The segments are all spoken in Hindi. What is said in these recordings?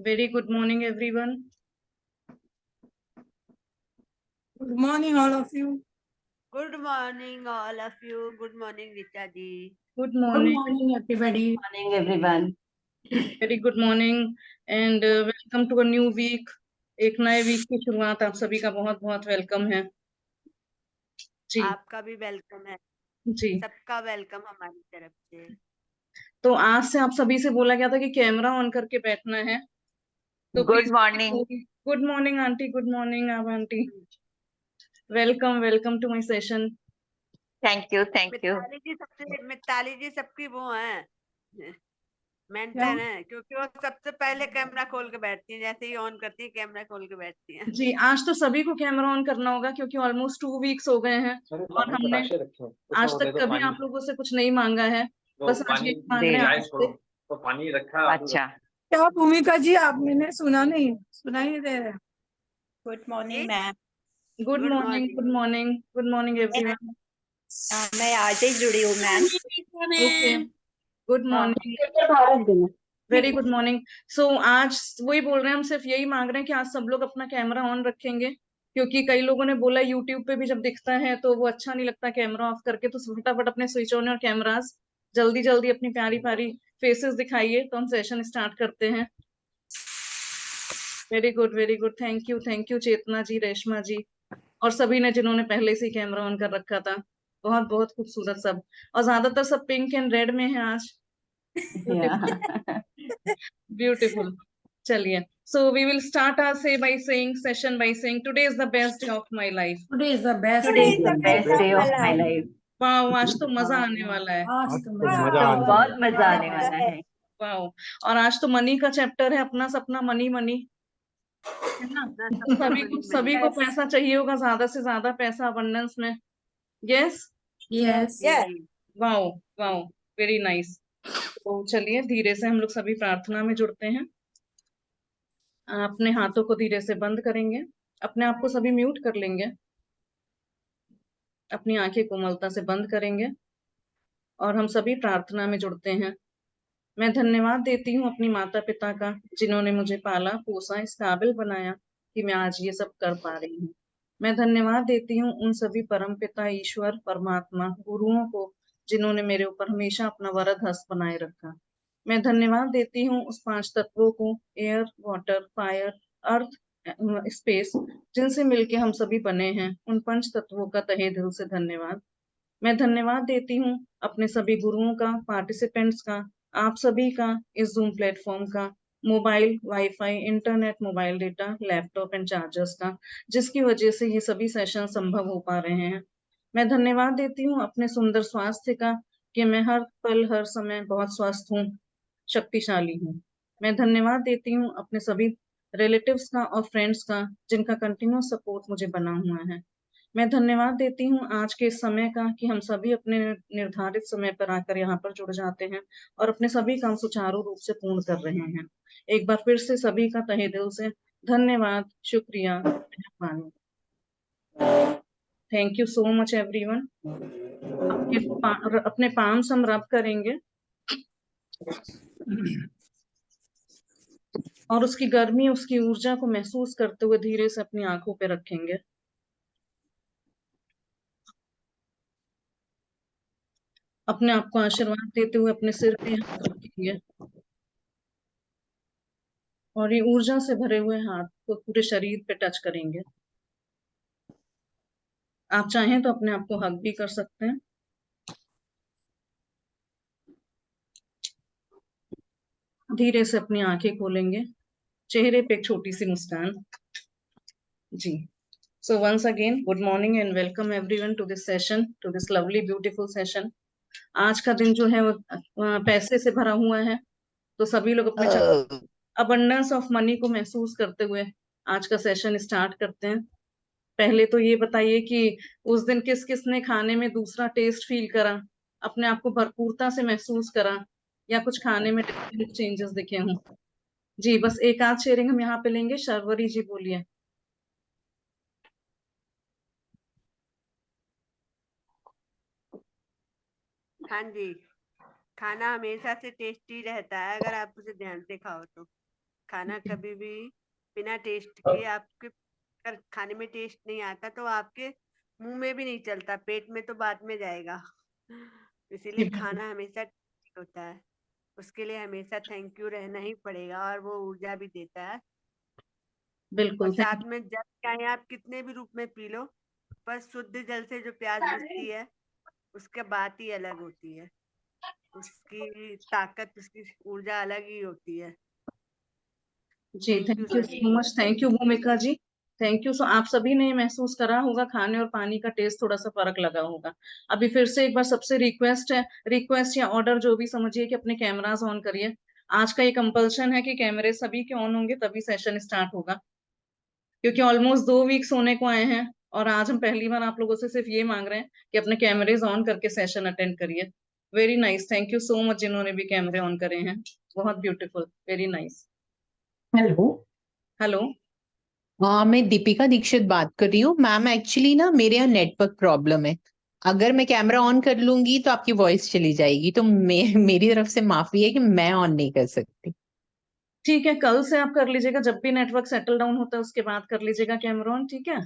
Very good morning, everyone. Good morning, all of you. Good morning, all of you. Good morning, Richa ji. Good Good morning. morning, everybody. Morning, everyone. Very good morning and welcome to a new week. एक नए वीक की शुरुआत आप सभी का बहुत बहुत वेलकम है जी। आपका भी वेलकम है, जी सबका वेलकम हमारी तरफ से। तो आज से आप सभी से बोला गया था कि कैमरा ऑन करके बैठना है, तो Good morning. Good morning aunty. Good morning आप aunty. Welcome welcome to my session. Thank you. Mitali ji सबकी वो हैं, मेंटर हैं, क्योंकि वो सबसे पहले कैमरा खोल के बैठती हैं। जैसे ही ऑन करती है कैमरा खोल के बैठती हैं। जी आज तो सभी को कैमरा ऑन करना होगा क्योंकि ऑलमोस्ट 2 वीक्स हो गए हैं और हमने आज तक कभी आप लोगों से कुछ नहीं मांगा है, बस आज ये मांग रहे हैं आपसे। तो पानी रखा। अच्छा, क्या भूमिका जी, आप मैंने सुना नहीं, सुना ही दे रहे। गुड मॉर्निंग जी? Ma'am. Good Good morning morning. Good morning good morning everyone. मैं आज ही जुड़ी हूँ ma'am. Okay, good morning, very good morning. So आज वही बोल रहे हैं, हम सिर्फ यही मांग रहे हैं कि आज सब लोग अपना कैमरा ऑन रखेंगे, क्योंकि कई लोगों ने बोला यूट्यूब पे भी जब दिखता है तो वो अच्छा नहीं लगता कैमरा ऑफ करके, तो फटाफट अपने स्विच ऑन और कैमरास जल्दी जल्दी अपनी प्यारी प्यारी फेसेस दिखाइए, तो हम सेशन स्टार्ट करते हैं। वेरी गुड, थैंक यू चेतना जी, रेशमा जी और सभी ने जिन्होंने पहले से ही कैमरा ऑन कर रखा था। बहुत बहुत खूबसूरत सब, और ज्यादातर सब पिंक एंड रेड में है आज। ब्यूटीफुल। चलिए, so we will start our session by saying today is the best day of my life. Today is the best. today is the best day of my life. वाह, आज तो मजा आने वाला है। आज तो तो बहुत मजा आने वाला है। वाह, और आज तो मनी का चैप्टर है, अपना सपना मनी मनी, है ना। सभी को पैसा चाहिए होगा, ज्यादा से ज्यादा पैसा अबंडेंस में। Yes yes. वाह वाह, वेरी नाइस। तो चलिए धीरे से हम लोग सभी प्रार्थना में जुड़ते हैं। अपने हाथों को धीरे से बंद करेंगे, अपने आप को सभी म्यूट कर लेंगे, अपनी आंखें कोमलता से बंद करेंगे और हम सभी प्रार्थना में जुड़ते हैं। मैं धन्यवाद देती हूँ अपनी माता पिता का, जिन्होंने मुझे पाला पोसा, इस काबिल बनाया कि मैं आज ये सब कर पा रही हूँ। मैं धन्यवाद देती हूँ उन सभी परम पिता, ईश्वर, परमात्मा, गुरुओं को, जिन्होंने मेरे ऊपर हमेशा अपना वरद हस्त बनाए रखा। मैं धन्यवाद देती हूँ उस 5 तत्वों को, एयर, वाटर, फायर, अर्थ, स्पेस, जिनसे मिलके हम सभी बने हैं। उन 5 तत्वों का तहे दिल से धन्यवाद। मैं धन्यवाद देती हूँ अपने सभी गुरुओं का, पार्टिसिपेंट्स का, आप सभी का, इस जूम प्लेटफॉर्म का, mobile, wifi, internet, mobile data, laptop and chargers का, जिसकी वजह से ये सभी सेशन संभव हो पा रहे हैं। मैं धन्यवाद देती हूँ अपने सुंदर स्वास्थ्य का, कि मैं हर पल हर समय बहुत स्वस्थ हूँ, शक्तिशाली हूँ। मैं धन्यवाद देती हूँ अपने सभी रिलेटिव्स का और फ्रेंड्स का, जिनका कंटिन्यूस सपोर्ट मुझे बना हुआ है। मैं धन्यवाद देती हूँ आज के इस समय का, कि हम सभी अपने निर्धारित समय पर आकर यहाँ पर जुड़ जाते हैं और अपने सभी काम सुचारू रूप से पूर्ण कर रहे हैं। एक बार फिर से सभी का तहे दिल से धन्यवाद, शुक्रिया, मेहरबानी। Thank you so much everyone. अपने पाम्स हम रब करेंगे और उसकी गर्मी, उसकी ऊर्जा को महसूस करते हुए धीरे से अपनी आंखों पे रखेंगे। अपने आप को आशीर्वाद देते हुए अपने सिर पे हाथ रखेंगे और ये ऊर्जा से भरे हुए हाथ को पूरे शरीर पे टच करेंगे। आप चाहें तो अपने आप को हग भी कर सकते हैं। धीरे से अपनी आंखें खोलेंगे, चेहरे पे एक छोटी सी मुस्कान। जी, so once again good morning and welcome everyone to this session, to this lovely beautiful session. आज का दिन जो है वो पैसे से भरा हुआ है, तो सभी लोग अपने अबंडेंस ऑफ मनी को महसूस करते हुए आज का सेशन स्टार्ट करते हैं। पहले तो ये बताइए कि उस दिन किस किस ने खाने में दूसरा टेस्ट फील करा, अपने आप को भरपूरता से महसूस करा, या कुछ खाने में डिफरेंट चेंजेस दिखे हों। जी, बस एक आध शेयरिंग हम यहाँ पे लेंगे। शर्वरी जी बोलिए। हाँ जी, खाना हमेशा से टेस्टी रहता है अगर आप उसे ध्यान से खाओ तो। खाना कभी भी बिना टेस्ट किए आपके अगर खाने में टेस्ट नहीं आता तो आपके मुंह में भी नहीं चलता, पेट में तो बाद में जाएगा। इसीलिए खाना हमेशा टेस्टी होता है, उसके लिए हमेशा थैंक यू रहना ही पड़ेगा और वो ऊर्जा भी देता है। और बिल्कुल साथ में जल चाहे आप कितने भी रूप में पी लो, पर शुद्ध जल से जो प्यास बुझती है उसका बात ही अलग होती है, उसकी ताकत, उसकी ऊर्जा अलग ही होती है। जी। Thank you thank you Sunny. So much, thank you Bhumika ji, thank you. सो आप सभी ने महसूस करा होगा खाने और पानी का टेस्ट थोड़ा सा फर्क लगा होगा। अभी फिर से एक बार सबसे रिक्वेस्ट है, रिक्वेस्ट या ऑर्डर जो भी समझिए, कि अपने कैमरास ऑन करिए। आज का ये कंपल्शन है कि कैमरे सभी के ऑन होंगे तभी सेशन स्टार्ट होगा, क्योंकि ऑलमोस्ट 2 वीक्स होने को आए हैं और आज हम पहली बार आप लोगों से सिर्फ ये मांग रहे हैं कि अपने कैमरेज ऑन करके सेशन अटेंड करिए। Very nice, thank you so much जिन्होंने भी कैमरे ऑन करे हैं, बहुत beautiful, very nice. Hello. Hello. मैं दीपिका दीक्षित बात कर रही हूँ मैम। एक्चुअली ना मेरे यहाँ नेटवर्क प्रॉब्लम है। अगर मैं कैमरा ऑन कर लूंगी तो आपकी वॉइस चली जाएगी, तो मेरी तरफ से माफी है कि मैं ऑन नहीं कर सकती। ठीक है, कल से आप कर लीजिएगा, जब भी नेटवर्क सेटल डाउन होता है उसके बाद कर लीजिएगा कैमरा ऑन, ठीक है।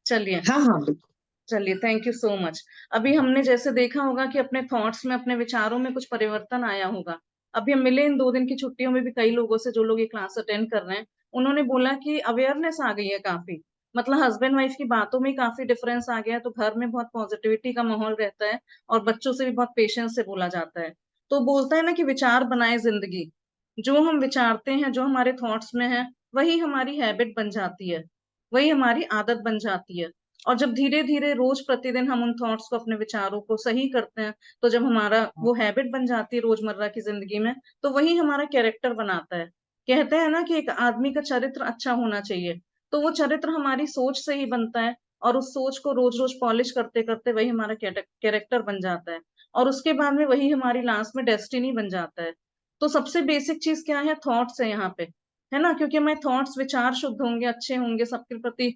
चलिए हाँ हाँ बिल्कुल। चलिए, थैंक यू सो मच। अभी हमने जैसे देखा होगा कि अपने थॉट्स में, अपने विचारों में कुछ परिवर्तन आया होगा। अभी हम मिले इन 2 दिन की छुट्टियों में भी कई लोगों से, जो लोग ये क्लास अटेंड कर रहे हैं, उन्होंने बोला कि अवेयरनेस आ गई है काफी। मतलब हस्बैंड वाइफ की बातों में काफी डिफरेंस आ गया है, तो घर में बहुत पॉजिटिविटी का माहौल रहता है और बच्चों से भी बहुत पेशेंस से बोला जाता है। तो बोलता है ना कि विचार बनाए जिंदगी। जो हम विचारते हैं, जो हमारे थॉट्स में है, वही हमारी हैबिट बन जाती है, वही हमारी आदत बन जाती है। और जब धीरे धीरे रोज प्रतिदिन हम उन थॉट्स को, अपने विचारों को सही करते हैं, तो जब हमारा वो हैबिट बन जाती है रोजमर्रा की जिंदगी में, तो वही हमारा कैरेक्टर बनाता है। कहते हैं ना कि एक आदमी का चरित्र अच्छा होना चाहिए, तो वो चरित्र हमारी सोच से ही बनता है, और उस सोच को रोज रोज पॉलिश करते करते वही हमारा कैरेक्टर बन जाता है, और उसके बाद में वही हमारी लास्ट में डेस्टिनी बन जाता है। तो सबसे बेसिक चीज क्या है? थॉट्स है यहाँ पे, है ना। क्योंकि हमारे थॉट्स, विचार शुद्ध होंगे, अच्छे होंगे, सबके प्रति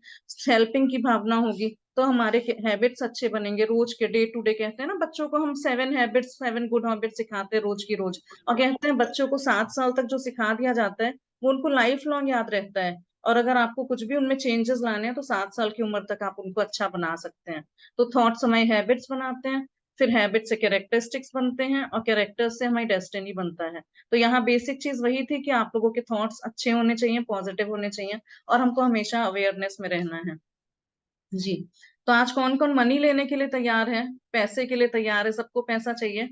हेल्पिंग की भावना होगी, तो हमारे हैबिट्स अच्छे बनेंगे। रोज के डे टू डे, कहते हैं ना बच्चों को हम 7 हैबिट्स, 7 गुड हैबिट्स सिखाते हैं रोज की रोज, और कहते हैं बच्चों को 7 साल तक जो सिखा दिया जाता है वो उनको लाइफ लॉन्ग याद रहता है। और अगर आपको कुछ भी उनमें चेंजेस लाने हैं तो 7 साल की उम्र तक आप उनको अच्छा बना सकते हैं। तो थॉट्स हमारी हैबिट्स बनाते हैं, फिर हैबिट से कैरेक्टरिस्टिक्स बनते हैं, और कैरेक्टर से हमारी डेस्टिनी बनता है। तो यहाँ बेसिक चीज वही थी कि आप लोगों के थॉट्स अच्छे होने चाहिए, पॉजिटिव होने चाहिए, और हमको हमेशा अवेयरनेस में रहना है। जी। तो आज कौन कौन मनी लेने के लिए तैयार है, पैसे के लिए तैयार है? सबको पैसा चाहिए,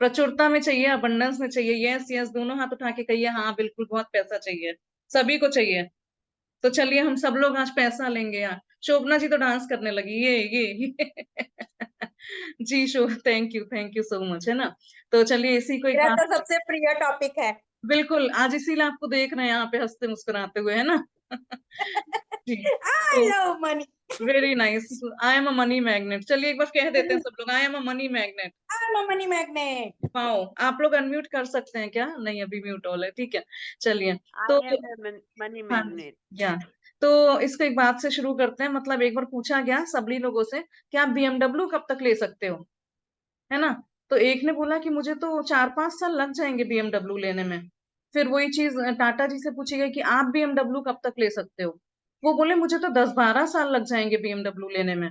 प्रचुरता में चाहिए, अबंडेंस में चाहिए? यस यस, दोनों हाथ उठा के कहिए हाँ बिल्कुल, बहुत पैसा चाहिए, सभी को चाहिए। तो चलिए हम सब लोग आज पैसा लेंगे यार। शोभना जी तो डांस करने लगी, ये जी शो, थैंक यू सो मच, है ना। तो चलिए इसी को एक मेरा बात, तो सबसे प्रिय टॉपिक है। बिल्कुल आज इसीलिए आपको देख रहे हैं यहाँ पे हंसते मुस्कुराते हुए, है ना। जी। आई तो love money. Very nice, I am a money magnet. चलिए एक बार कह देते हैं सब लोग, I am a money magnet. I am a money magnet. Wow, आप लोग अनम्यूट कर सकते हैं क्या? नहीं, अभी म्यूट ऑल है, ठीक है। चलिए तो, आई एम मनी हाँ, मैग्नेट। या तो इसको एक बात से शुरू करते हैं। मतलब एक बार पूछा गया सभी लोगों से कि आप BMW कब तक ले सकते हो, है ना। तो एक ने बोला कि मुझे तो 4-5 साल लग जाएंगे BMW लेने में। फिर वही चीज टाटा जी से पूछी गई कि आप BMW कब तक ले सकते हो? वो बोले मुझे तो 10-12 साल लग जाएंगे BMW लेने में।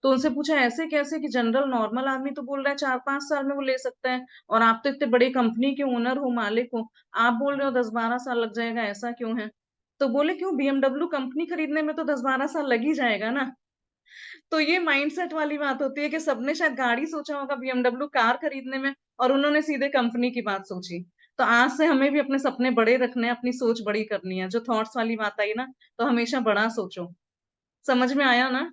तो उनसे पूछा ऐसे कैसे, कि जनरल नॉर्मल आदमी तो बोल रहा है 4-5 साल में वो ले सकता है, और आप तो इतने बड़ी कंपनी के ओनर हो, मालिक हो, आप बोल रहे हो 10-12 साल लग जाएगा, ऐसा क्यों है? तो बोले क्यों, BMW कंपनी खरीदने में तो 10-12 साल लग ही जाएगा ना। तो ये माइंडसेट वाली बात होती है कि सबने शायद गाड़ी सोचा होगा, BMW कार खरीदने में, और उन्होंने सीधे कंपनी की बात सोची। तो आज से हमें भी अपने सपने बड़े रखने हैं, अपनी सोच बड़ी करनी है। जो थॉट्स वाली बात आई ना, तो हमेशा बड़ा सोचो। समझ में आया ना?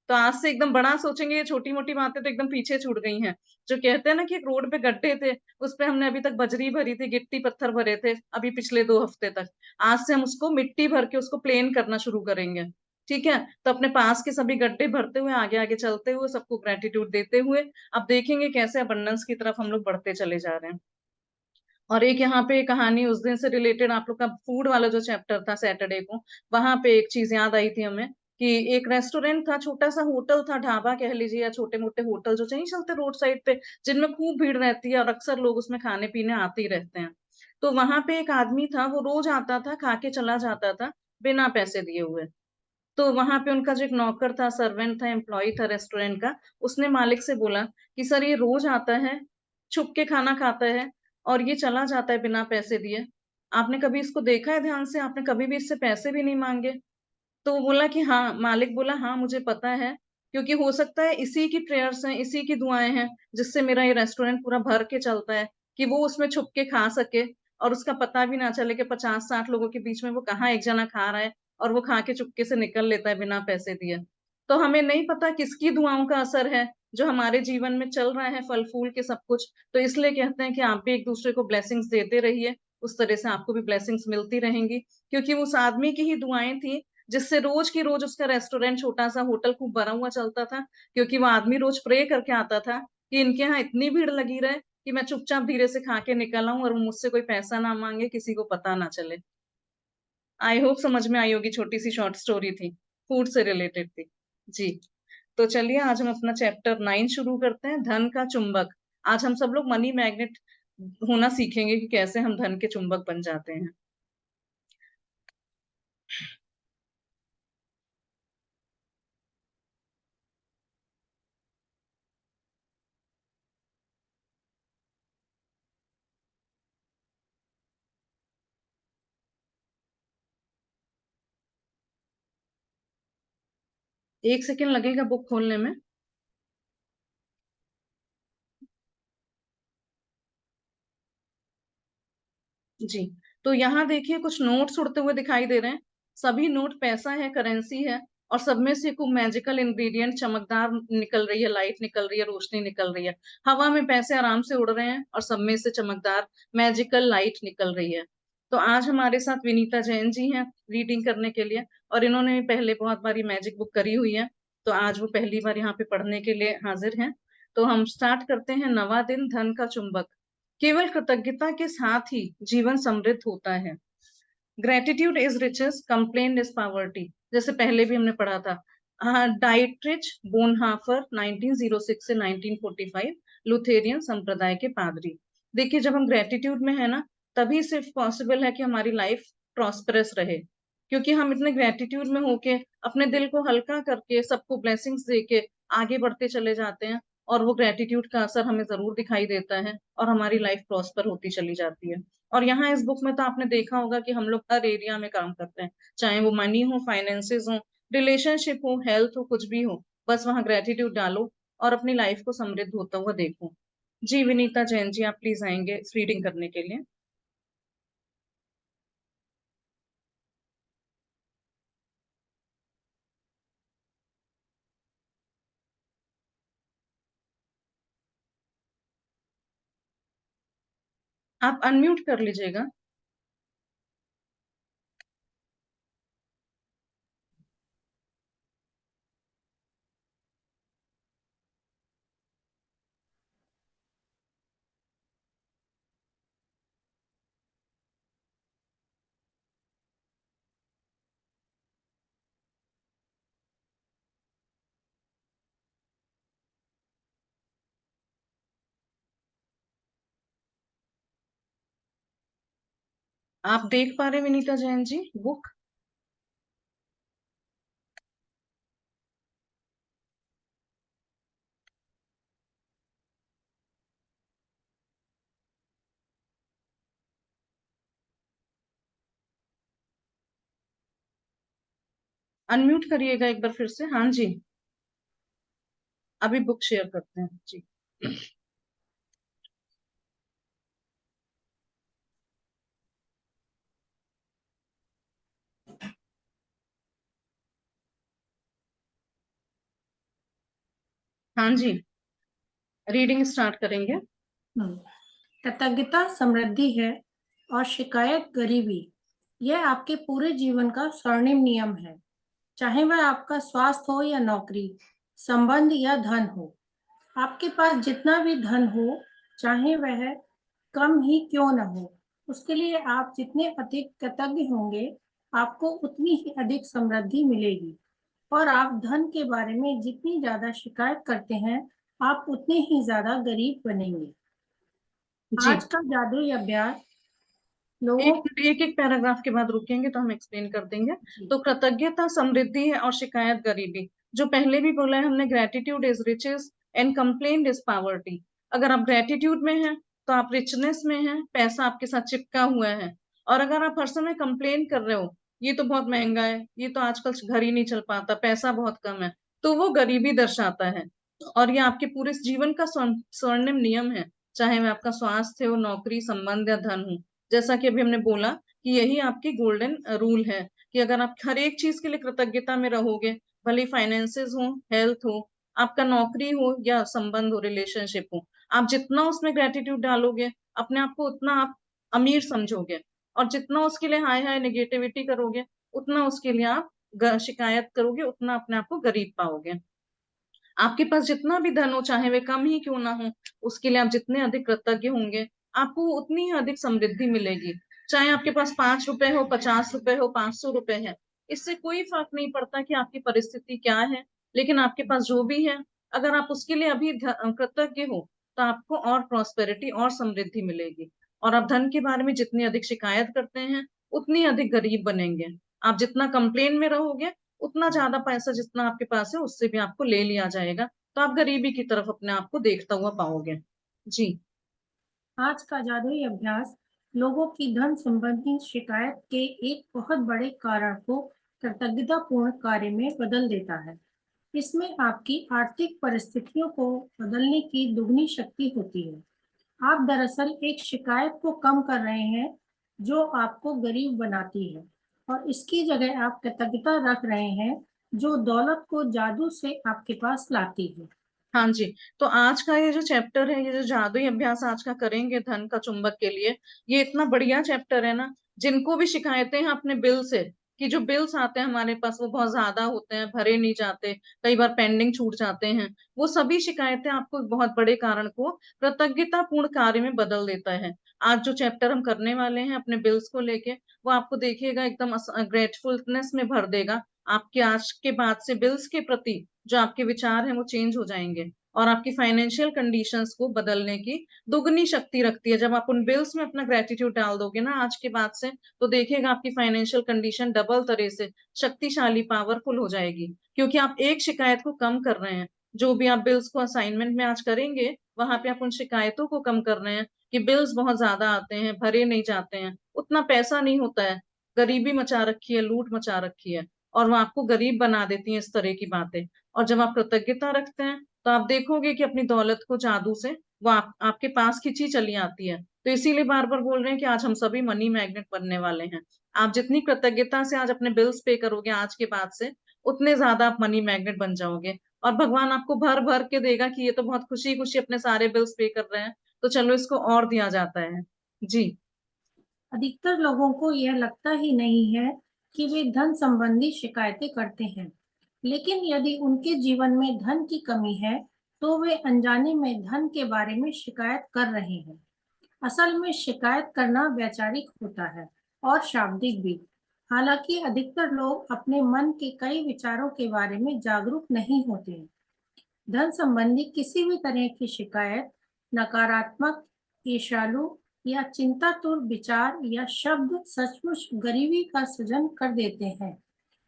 तो आज से एकदम बड़ा सोचेंगे, ये छोटी मोटी बातें तो एकदम पीछे छूट गई हैं। जो कहते हैं ना कि एक रोड पे गड्ढे थे, उस पे हमने अभी तक बजरी भरी थी, गिट्टी पत्थर भरे थे अभी पिछले 2 हफ्ते तक। आज से हम उसको मिट्टी भर के उसको प्लेन करना शुरू करेंगे, ठीक है। तो अपने पास के सभी गड्ढे भरते हुए, आगे आगे चलते हुए, सबको ग्रेटिट्यूड देते हुए, अब देखेंगे कैसे अबंडेंस की तरफ हम लोग बढ़ते चले जा रहे हैं। और एक यहाँ पे कहानी उस दिन से रिलेटेड, आप लोग का फूड वाला जो चैप्टर था सैटरडे को, वहां पे एक चीज याद आई थी हमें, कि एक रेस्टोरेंट था, छोटा सा होटल था, ढाबा कह लीजिए, या छोटे मोटे होटल जो नहीं चलते रोड साइड पे, जिनमें खूब भीड़ रहती है और अक्सर लोग उसमें खाने पीने आते ही रहते हैं। तो वहां पे एक आदमी था, वो रोज आता था, खा के चला जाता था बिना पैसे दिए हुए। तो वहां पे उनका जो एक नौकर था, सर्वेंट था, एम्प्लॉय था रेस्टोरेंट का, उसने मालिक से बोला कि सर ये रोज आता है, छुप के खाना खाता है और ये चला जाता है बिना पैसे दिए, आपने कभी इसको देखा है ध्यान से, आपने कभी भी इससे पैसे भी नहीं मांगे? तो वो बोला कि हाँ, मालिक बोला हाँ मुझे पता है, क्योंकि हो सकता है इसी की प्रेयर्स हैं, इसी की दुआएं हैं जिससे मेरा ये रेस्टोरेंट पूरा भर के चलता है, कि वो उसमें छुप के खा सके और उसका पता भी ना चले कि 50-60 लोगों के बीच में वो कहाँ एक जना खा रहा है और वो खा के चुपके से निकल लेता है बिना पैसे दिए। तो हमें नहीं पता किसकी दुआओं का असर है जो हमारे जीवन में चल रहा है, फल फूल के सब कुछ। तो इसलिए कहते हैं कि आप भी एक दूसरे को ब्लेसिंग्स देते रहिए, उस तरह से आपको भी ब्लेसिंग्स मिलती रहेंगी, क्योंकि उस आदमी की ही दुआएं थी जिससे रोज की रोज उसका रेस्टोरेंट, छोटा सा होटल खूब भरा हुआ चलता था, क्योंकि वो आदमी रोज प्रे करके आता था कि इनके यहाँ इतनी भीड़ लगी रहे कि मैं चुपचाप धीरे से खा के निकल आऊं और मुझसे कोई पैसा ना मांगे, किसी को पता ना चले। आई होप समझ में आई होगी, छोटी सी शॉर्ट स्टोरी थी, फूड से रिलेटेड थी। जी, तो चलिए आज हम अपना चैप्टर 9 शुरू करते हैं, धन का चुंबक। आज हम सब लोग मनी मैग्नेट होना सीखेंगे कि कैसे हम धन के चुंबक बन जाते हैं। एक सेकेंड लगेगा बुक खोलने में। जी, तो यहाँ देखिए कुछ नोट्स उड़ते हुए दिखाई दे रहे हैं। सभी नोट पैसा है, करेंसी है, और सब में से कोई मैजिकल इंग्रेडिएंट, चमकदार निकल रही है, लाइट निकल रही है, रोशनी निकल रही है। हवा में पैसे आराम से उड़ रहे हैं और सब में से चमकदार मैजिकल लाइट निकल रही है। तो आज हमारे साथ विनीता जैन जी हैं रीडिंग करने के लिए, और इन्होंने पहले बहुत बारी मैजिक बुक करी हुई है, तो आज वो पहली बार यहाँ पे पढ़ने के लिए हाजिर हैं। तो हम स्टार्ट करते हैं। नवा दिन, धन का चुंबक। केवल कृतज्ञता के साथ ही जीवन समृद्ध होता है। Gratitude is riches, complain is poverty, जैसे पहले भी हमने पढ़ा था। डाइट्रिच बोनहाफर 1906 से 1945, लुथेरियन संप्रदाय के पादरी। देखिए जब हम ग्रेटिट्यूड में है ना, तभी सिर्फ पॉसिबल है कि हमारी लाइफ प्रॉस्परस रहे, क्योंकि हम इतने ग्रेटिट्यूड में होके अपने दिल को हल्का करके सबको ब्लेसिंग्स देके आगे बढ़ते चले जाते हैं, और वो ग्रेटिट्यूड का असर हमें जरूर दिखाई देता है और हमारी लाइफ प्रॉस्पर होती चली जाती है। और यहाँ इस बुक में तो आपने देखा होगा कि हम लोग हर एरिया में काम करते हैं, चाहे वो मनी हो, फाइनेंसेस हो, रिलेशनशिप हो, हेल्थ हो, कुछ भी हो, बस वहाँ ग्रेटिट्यूड डालो और अपनी लाइफ को समृद्ध होता हुआ देखो। जी विनीता जैन जी, आप प्लीज आएंगे रीडिंग करने के लिए। आप अनम्यूट कर लीजिएगा। आप देख पा रहे विनीता जैन जी बुक? अनम्यूट करिएगा एक बार फिर से। हाँ जी, अभी बुक शेयर करते हैं जी। हाँ जी, रीडिंग स्टार्ट करेंगे। कृतज्ञता समृद्धि है और शिकायत गरीबी। यह आपके पूरे जीवन का स्वर्णिम नियम है, चाहे वह आपका स्वास्थ्य हो या नौकरी, संबंध या धन हो। आपके पास जितना भी धन हो, चाहे वह कम ही क्यों न हो, उसके लिए आप जितने अधिक कृतज्ञ होंगे, आपको उतनी ही अधिक समृद्धि मिलेगी। और आप धन के बारे में जितनी ज्यादा शिकायत करते हैं, आप उतने ही ज्यादा गरीब बनेंगे। जी आज का जादुई अभ्यास। लोगों एक एक पैराग्राफ के बाद रुकेंगे तो हम एक्सप्लेन कर देंगे। जी, तो कृतज्ञता समृद्धि है और शिकायत गरीबी। जो पहले भी बोला है हमने, gratitude is riches and complaint is poverty. अगर आप ग्रेटिट्यूड में हैं तो आप रिचनेस में हैं, पैसा आपके साथ चिपका हुआ है। और अगर आप हर समय कंप्लेन कर रहे हो, ये तो बहुत महंगा है, ये तो आजकल घर ही नहीं चल पाता, पैसा बहुत कम है, तो वो गरीबी दर्शाता है। और ये आपके पूरे जीवन का स्वर्णिम नियम है, चाहे वह आपका स्वास्थ्य हो, नौकरी, संबंध या धन हो। जैसा कि अभी हमने बोला कि यही आपकी गोल्डन रूल है कि अगर आप हर एक चीज के लिए कृतज्ञता में रहोगे, भले फाइनेंसेस हो, हेल्थ हो, आपका नौकरी हो या संबंध हो, रिलेशनशिप हो, आप जितना उसमें ग्रेटिट्यूड डालोगे, अपने आप को उतना आप अमीर समझोगे। और जितना उसके लिए हाय हाय नेगेटिविटी करोगे, उतना उसके लिए आप शिकायत करोगे, उतना अपने आप को गरीब पाओगे। आपके पास जितना भी धन हो, चाहे वे कम ही क्यों ना हो, उसके लिए आप जितने अधिक कृतज्ञ होंगे, आपको उतनी ही अधिक समृद्धि मिलेगी। चाहे आपके पास 5 रुपए हो, 50 रुपए हो, 500 रुपए है, इससे कोई फर्क नहीं पड़ता कि आपकी परिस्थिति क्या है। लेकिन आपके पास जो भी है, अगर आप उसके लिए अभी कृतज्ञ हो, तो आपको और प्रॉस्पेरिटी और समृद्धि मिलेगी। और आप धन के बारे में जितनी अधिक शिकायत करते हैं, उतनी अधिक गरीब बनेंगे। आप जितना कंप्लेन में रहोगे, उतना ज्यादा पैसा जितना आपके पास है उससे भी आपको ले लिया जाएगा, तो आप गरीबी की तरफ अपने आप को देखता हुआ पाओगे। जी। आज का जादुई अभ्यास लोगों की धन संबंधी शिकायत के एक बहुत बड़े कारण को कृतज्ञतापूर्ण कार्य में बदल देता है। इसमें आपकी आर्थिक परिस्थितियों को बदलने की दुगनी शक्ति होती है। आप दरअसल एक शिकायत को कम कर रहे हैं जो आपको गरीब बनाती है, और इसकी जगह आप कृतज्ञता रख रहे हैं जो दौलत को जादू से आपके पास लाती है। हाँ जी। तो आज का ये जो चैप्टर है, ये जो जादुई अभ्यास आज का करेंगे धन का चुंबक के लिए, ये इतना बढ़िया चैप्टर है ना। जिनको भी शिकायतें हैं अपने बिल से, कि जो बिल्स आते हैं हमारे पास वो बहुत ज्यादा होते हैं, भरे नहीं जाते, कई बार पेंडिंग छूट जाते हैं, वो सभी शिकायतें आपको एक बहुत बड़े कारण को कृतज्ञता पूर्ण कार्य में बदल देता है। आज जो चैप्टर हम करने वाले हैं अपने बिल्स को लेके, वो आपको देखिएगा एकदम ग्रेटफुलनेस में भर देगा। आपके आज के बाद से बिल्स के प्रति जो आपके विचार हैं वो चेंज हो जाएंगे, और आपकी फाइनेंशियल कंडीशंस को बदलने की दुगनी शक्ति रखती है। जब आप उन बिल्स में अपना ग्रेटिट्यूड डाल दोगे ना आज के बाद से, तो देखिएगा आपकी फाइनेंशियल कंडीशन डबल तरह से शक्तिशाली, पावरफुल हो जाएगी, क्योंकि आप एक शिकायत को कम कर रहे हैं। जो भी आप बिल्स को असाइनमेंट में आज करेंगे, वहां पे आप उन शिकायतों को कम कर रहे हैं कि बिल्स बहुत ज्यादा आते हैं, भरे नहीं जाते हैं, उतना पैसा नहीं होता है, गरीबी मचा रखी है, लूट मचा रखी है, और वो आपको गरीब बना देती हैं इस तरह की बातें। और जब आप कृतज्ञता रखते हैं, तो आप देखोगे कि अपनी दौलत को जादू से वो आपके पास खींची चली आती है। तो इसीलिए बार बार बोल रहे हैं कि आज हम सभी मनी मैग्नेट बनने वाले हैं। आप जितनी कृतज्ञता से आज अपने बिल्स पे करोगे आज के बाद से, उतने ज्यादा आप मनी मैग्नेट बन जाओगे। और भगवान आपको भर भर के देगा कि ये तो बहुत खुशी खुशी अपने सारे बिल्स पे कर रहे हैं, तो चलो इसको और दिया जाता है। जी। अधिकतर लोगों को यह लगता ही नहीं है कि वे धन संबंधी शिकायतें करते हैं, लेकिन यदि उनके जीवन में धन की कमी है, तो वे अनजाने में धन के बारे में शिकायत कर रहे हैं। असल में शिकायत करना वैचारिक होता है और शाब्दिक भी। हालांकि अधिकतर लोग अपने मन के कई विचारों के बारे में जागरूक नहीं होते हैं। धन संबंधी किसी भी तरह की शिकायत नकारात्मक, ईर्ष्यालु या चिंतातुर विचार या शब्द सचमुच गरीबी का सृजन कर देते हैं।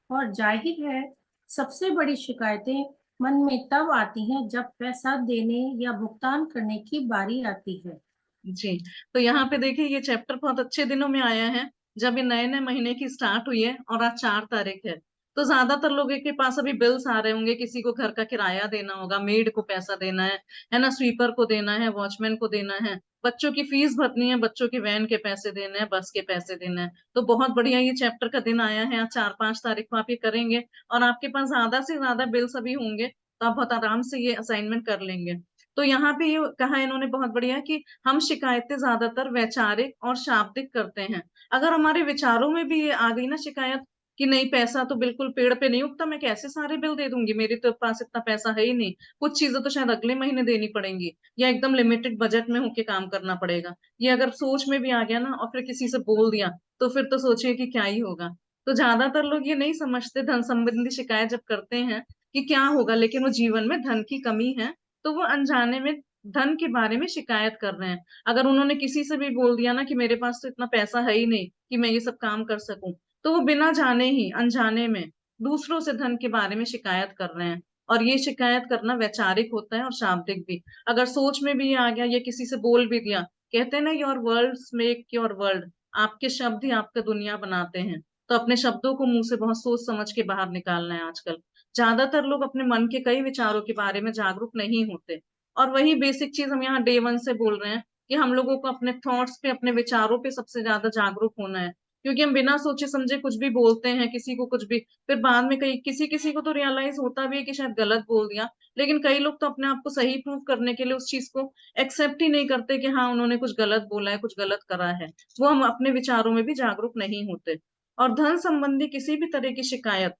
और जाहिर है, सबसे बड़ी शिकायतें मन में तब आती हैं जब पैसा देने या भुगतान करने की बारी आती है। जी। तो यहाँ पे देखिए ये चैप्टर बहुत अच्छे दिनों में आया है, जब ये नए नए महीने की स्टार्ट हुई है, और आज 4 तारीख है। तो ज्यादातर लोगों के पास अभी बिल्स आ रहे होंगे, किसी को घर का किराया देना होगा, मेड को पैसा देना है ना, स्वीपर को देना है, वॉचमैन को देना है, बच्चों की फीस भरनी है, बच्चों की वैन के पैसे देने हैं, बस के पैसे देने हैं। तो बहुत बढ़िया ये चैप्टर का दिन आया है, आज 4-5 तारीख को आप ये करेंगे, और आपके पास ज्यादा से ज्यादा बिल्स अभी होंगे, तो आप बहुत आराम से ये असाइनमेंट कर लेंगे। तो यहाँ पे ये कहा इन्होंने बहुत बढ़िया कि हम शिकायतें ज्यादातर वैचारिक और शाब्दिक करते हैं। अगर हमारे विचारों में भी ये आ गई ना शिकायत कि नहीं, पैसा तो बिल्कुल पेड़ पे नहीं उगता, मैं कैसे सारे बिल दे दूंगी, मेरे तो पास इतना पैसा है ही नहीं, कुछ चीजें तो शायद अगले महीने देनी पड़ेंगी, या एकदम लिमिटेड बजट में होके काम करना पड़ेगा, ये अगर सोच में भी आ गया ना और फिर किसी से बोल दिया, तो फिर तो सोचिए कि क्या ही होगा। तो ज्यादातर लोग ये नहीं समझते धन संबंधी शिकायत जब करते हैं कि क्या होगा, लेकिन वो जीवन में धन की कमी है, तो वो अनजाने में धन के बारे में शिकायत कर रहे हैं। अगर उन्होंने किसी से भी बोल दिया ना कि मेरे पास तो इतना पैसा है ही नहीं कि मैं ये सब काम कर सकूं, तो वो बिना जाने ही अनजाने में दूसरों से धन के बारे में शिकायत कर रहे हैं। और ये शिकायत करना वैचारिक होता है और शाब्दिक भी। अगर सोच में भी ये आ गया, ये किसी से बोल भी दिया, कहते हैं ना your words make your world, आपके शब्द ही आपका दुनिया बनाते हैं। तो अपने शब्दों को मुंह से बहुत सोच समझ के बाहर निकालना है आजकल। ज्यादातर लोग अपने मन के कई विचारों के बारे में जागरूक नहीं होते। और वही बेसिक चीज हम यहाँ डे वन से बोल रहे हैं कि हम लोगों को अपने थॉट्स पे, अपने विचारों पे सबसे ज्यादा जागरूक होना है। क्योंकि हम बिना सोचे समझे कुछ भी बोलते हैं, किसी को कुछ भी, फिर बाद में कई किसी किसी को तो रियलाइज होता भी है कि शायद गलत बोल दिया। लेकिन कई लोग तो अपने आप को सही प्रूव करने के लिए उस चीज को एक्सेप्ट ही नहीं करते कि हाँ उन्होंने कुछ गलत बोला है, कुछ गलत करा है। वो हम अपने विचारों में भी जागरूक नहीं होते। और धन संबंधी किसी भी तरह की शिकायत,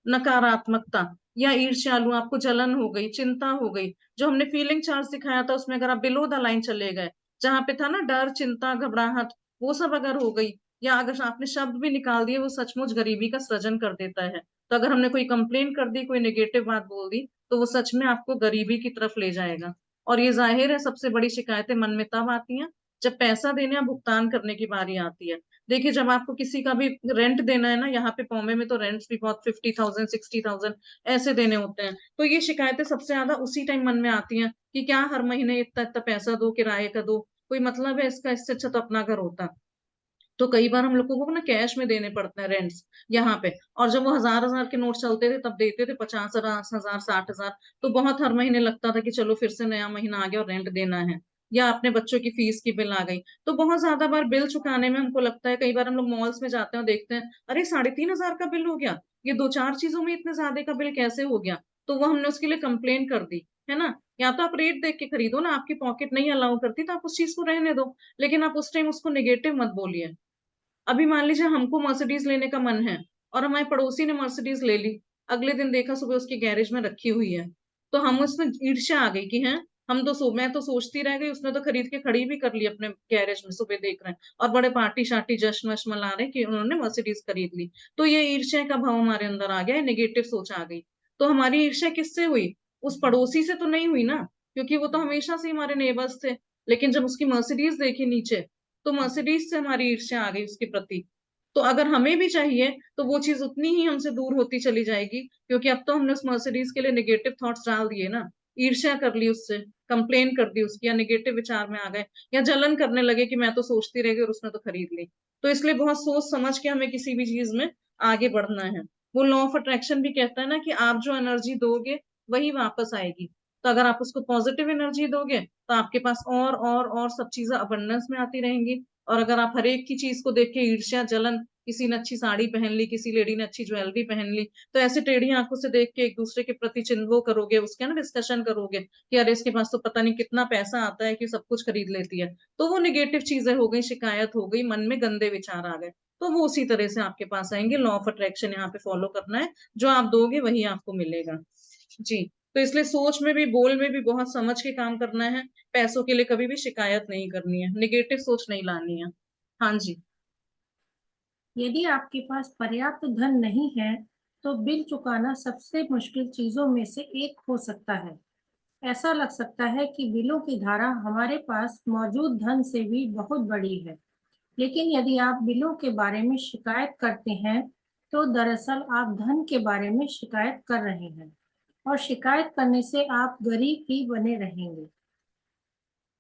नकारात्मकता या ईर्ष्यालु, आपको जलन हो गई, चिंता हो गई, जो हमने फीलिंग चार्ट सिखाया था उसमें अगर आप बिलो द लाइन चले गए, जहां पे था ना डर, चिंता, घबराहट, वो सब अगर हो गई, या अगर आपने शब्द भी निकाल दिए, वो सचमुच गरीबी का सृजन कर देता है। तो अगर हमने कोई कंप्लेन कर दी, कोई नेगेटिव बात बोल दी, तो वो सच में आपको गरीबी की तरफ ले जाएगा। और ये जाहिर है सबसे बड़ी शिकायतें मन में तब आती हैं जब पैसा देने या भुगतान करने की बारी आती है। देखिए जब आपको किसी का भी रेंट देना है ना, यहाँ पे बॉम्बे में तो रेंट्स भी बहुत 50,000 60,000 ऐसे देने होते हैं, तो ये शिकायतें सबसे ज्यादा उसी टाइम मन में आती हैं कि क्या हर महीने इतना इतना पैसा दो, किराए का दो, कोई मतलब है इसका? इससे अच्छा तो अपना घर होता। तो कई बार हम लोगों को ना कैश में देने पड़ते हैं रेंट्स यहाँ पे। और जब वो हजार हजार के नोट चलते थे तब देते थे 50,000 60,000, तो बहुत हर महीने लगता था कि चलो फिर से नया महीना आ गया और रेंट देना है। या अपने बच्चों की फीस की बिल आ गई, तो बहुत ज्यादा बार बिल चुकाने में हमको लगता है, कई बार हम लोग मॉल्स में जाते हैं और देखते हैं अरे 3,500 का बिल हो गया, ये दो चार चीजों में इतने ज्यादा का बिल कैसे हो गया? तो वो हमने उसके लिए कंप्लेन कर दी, है ना। या तो आप रेट देख के खरीदो ना, आपकी पॉकेट नहीं अलाउ करती तो आप उस चीज को रहने दो, लेकिन आप उस टाइम उसको नेगेटिव मत बोलिए। अभी मान लीजिए हमको मर्सिडीज लेने का मन है और हमारे पड़ोसी ने मर्सिडीज ले ली, अगले दिन देखा सुबह उसके गैरेज में रखी हुई है, तो हम उसमें ईर्ष्या आ गई कि हैं, मैं तो सोचती रह गई, उसने तो खरीद के खड़ी भी कर ली अपने गैरेज में, सुबह देख रहे हैं और बड़े पार्टी शार्टी जश्न वश्न मना रहे हैं कि उन्होंने मर्सिडीज खरीद ली। तो ये ईर्ष्या का भाव हमारे अंदर आ गया, नेगेटिव सोच आ गई। तो हमारी ईर्ष्या किससे हुई? उस पड़ोसी से तो नहीं हुई ना, क्योंकि वो तो हमेशा से हमारे नेबर्स थे। लेकिन जब उसकी मर्सिडीज देखी नीचे, तो मर्सिडीज से हमारी ईर्ष्या आ गई उसके प्रति। तो अगर हमें भी चाहिए तो वो चीज उतनी ही हमसे दूर होती चली जाएगी, क्योंकि अब तो हमने उस मर्सिडीज के लिए नेगेटिव थॉट्स डाल दिए ना, ईर्ष्या कर ली उससे, कंप्लेन कर दी उसकी, या नेगेटिव विचार में आ गए, या जलन करने लगे कि मैं तो सोचती रह गई और उसने तो खरीद ली। तो इसलिए बहुत सोच समझ के हमें किसी भी चीज में आगे बढ़ना है। वो लॉ ऑफ अट्रैक्शन भी कहता है ना कि आप जो एनर्जी दोगे वही वापस आएगी। तो अगर आप उसको पॉजिटिव एनर्जी दोगे तो आपके पास और सब चीजें अबंडेंस में आती रहेंगी। और अगर आप हर एक की चीज को देख के ईर्ष्या, जलन, किसी ने अच्छी साड़ी पहन ली, किसी लेडी ने अच्छी ज्वेलरी पहन ली, तो ऐसे टेढ़ी आंखों से देख के एक दूसरे के प्रति चिन्ह करोगे, उसके ना डिस्कशन करोगे कि अरे इसके पास तो पता नहीं कितना पैसा आता है कि सब कुछ खरीद लेती है, तो वो निगेटिव चीजें हो गई, शिकायत हो गई, मन में गंदे विचार आ गए। तो वो उसी तरह से आपके पास आएंगे। लॉ ऑफ अट्रैक्शन यहाँ पे फॉलो करना है, जो आप दोगे वही आपको मिलेगा। जी। तो इसलिए सोच में भी, बोल में भी बहुत समझ के काम करना है। पैसों के लिए कभी भी शिकायत नहीं करनी है, निगेटिव सोच नहीं लानी है। हाँ जी। यदि आपके पास पर्याप्त धन नहीं है तो बिल चुकाना सबसे मुश्किल चीजों में से एक हो सकता है। ऐसा लग सकता है कि बिलों की धारा हमारे पास मौजूद धन से भी बहुत बड़ी है। लेकिन यदि आप बिलों के बारे में शिकायत करते हैं तो दरअसल आप धन के बारे में शिकायत कर रहे हैं, और शिकायत करने से आप गरीब ही बने रहेंगे।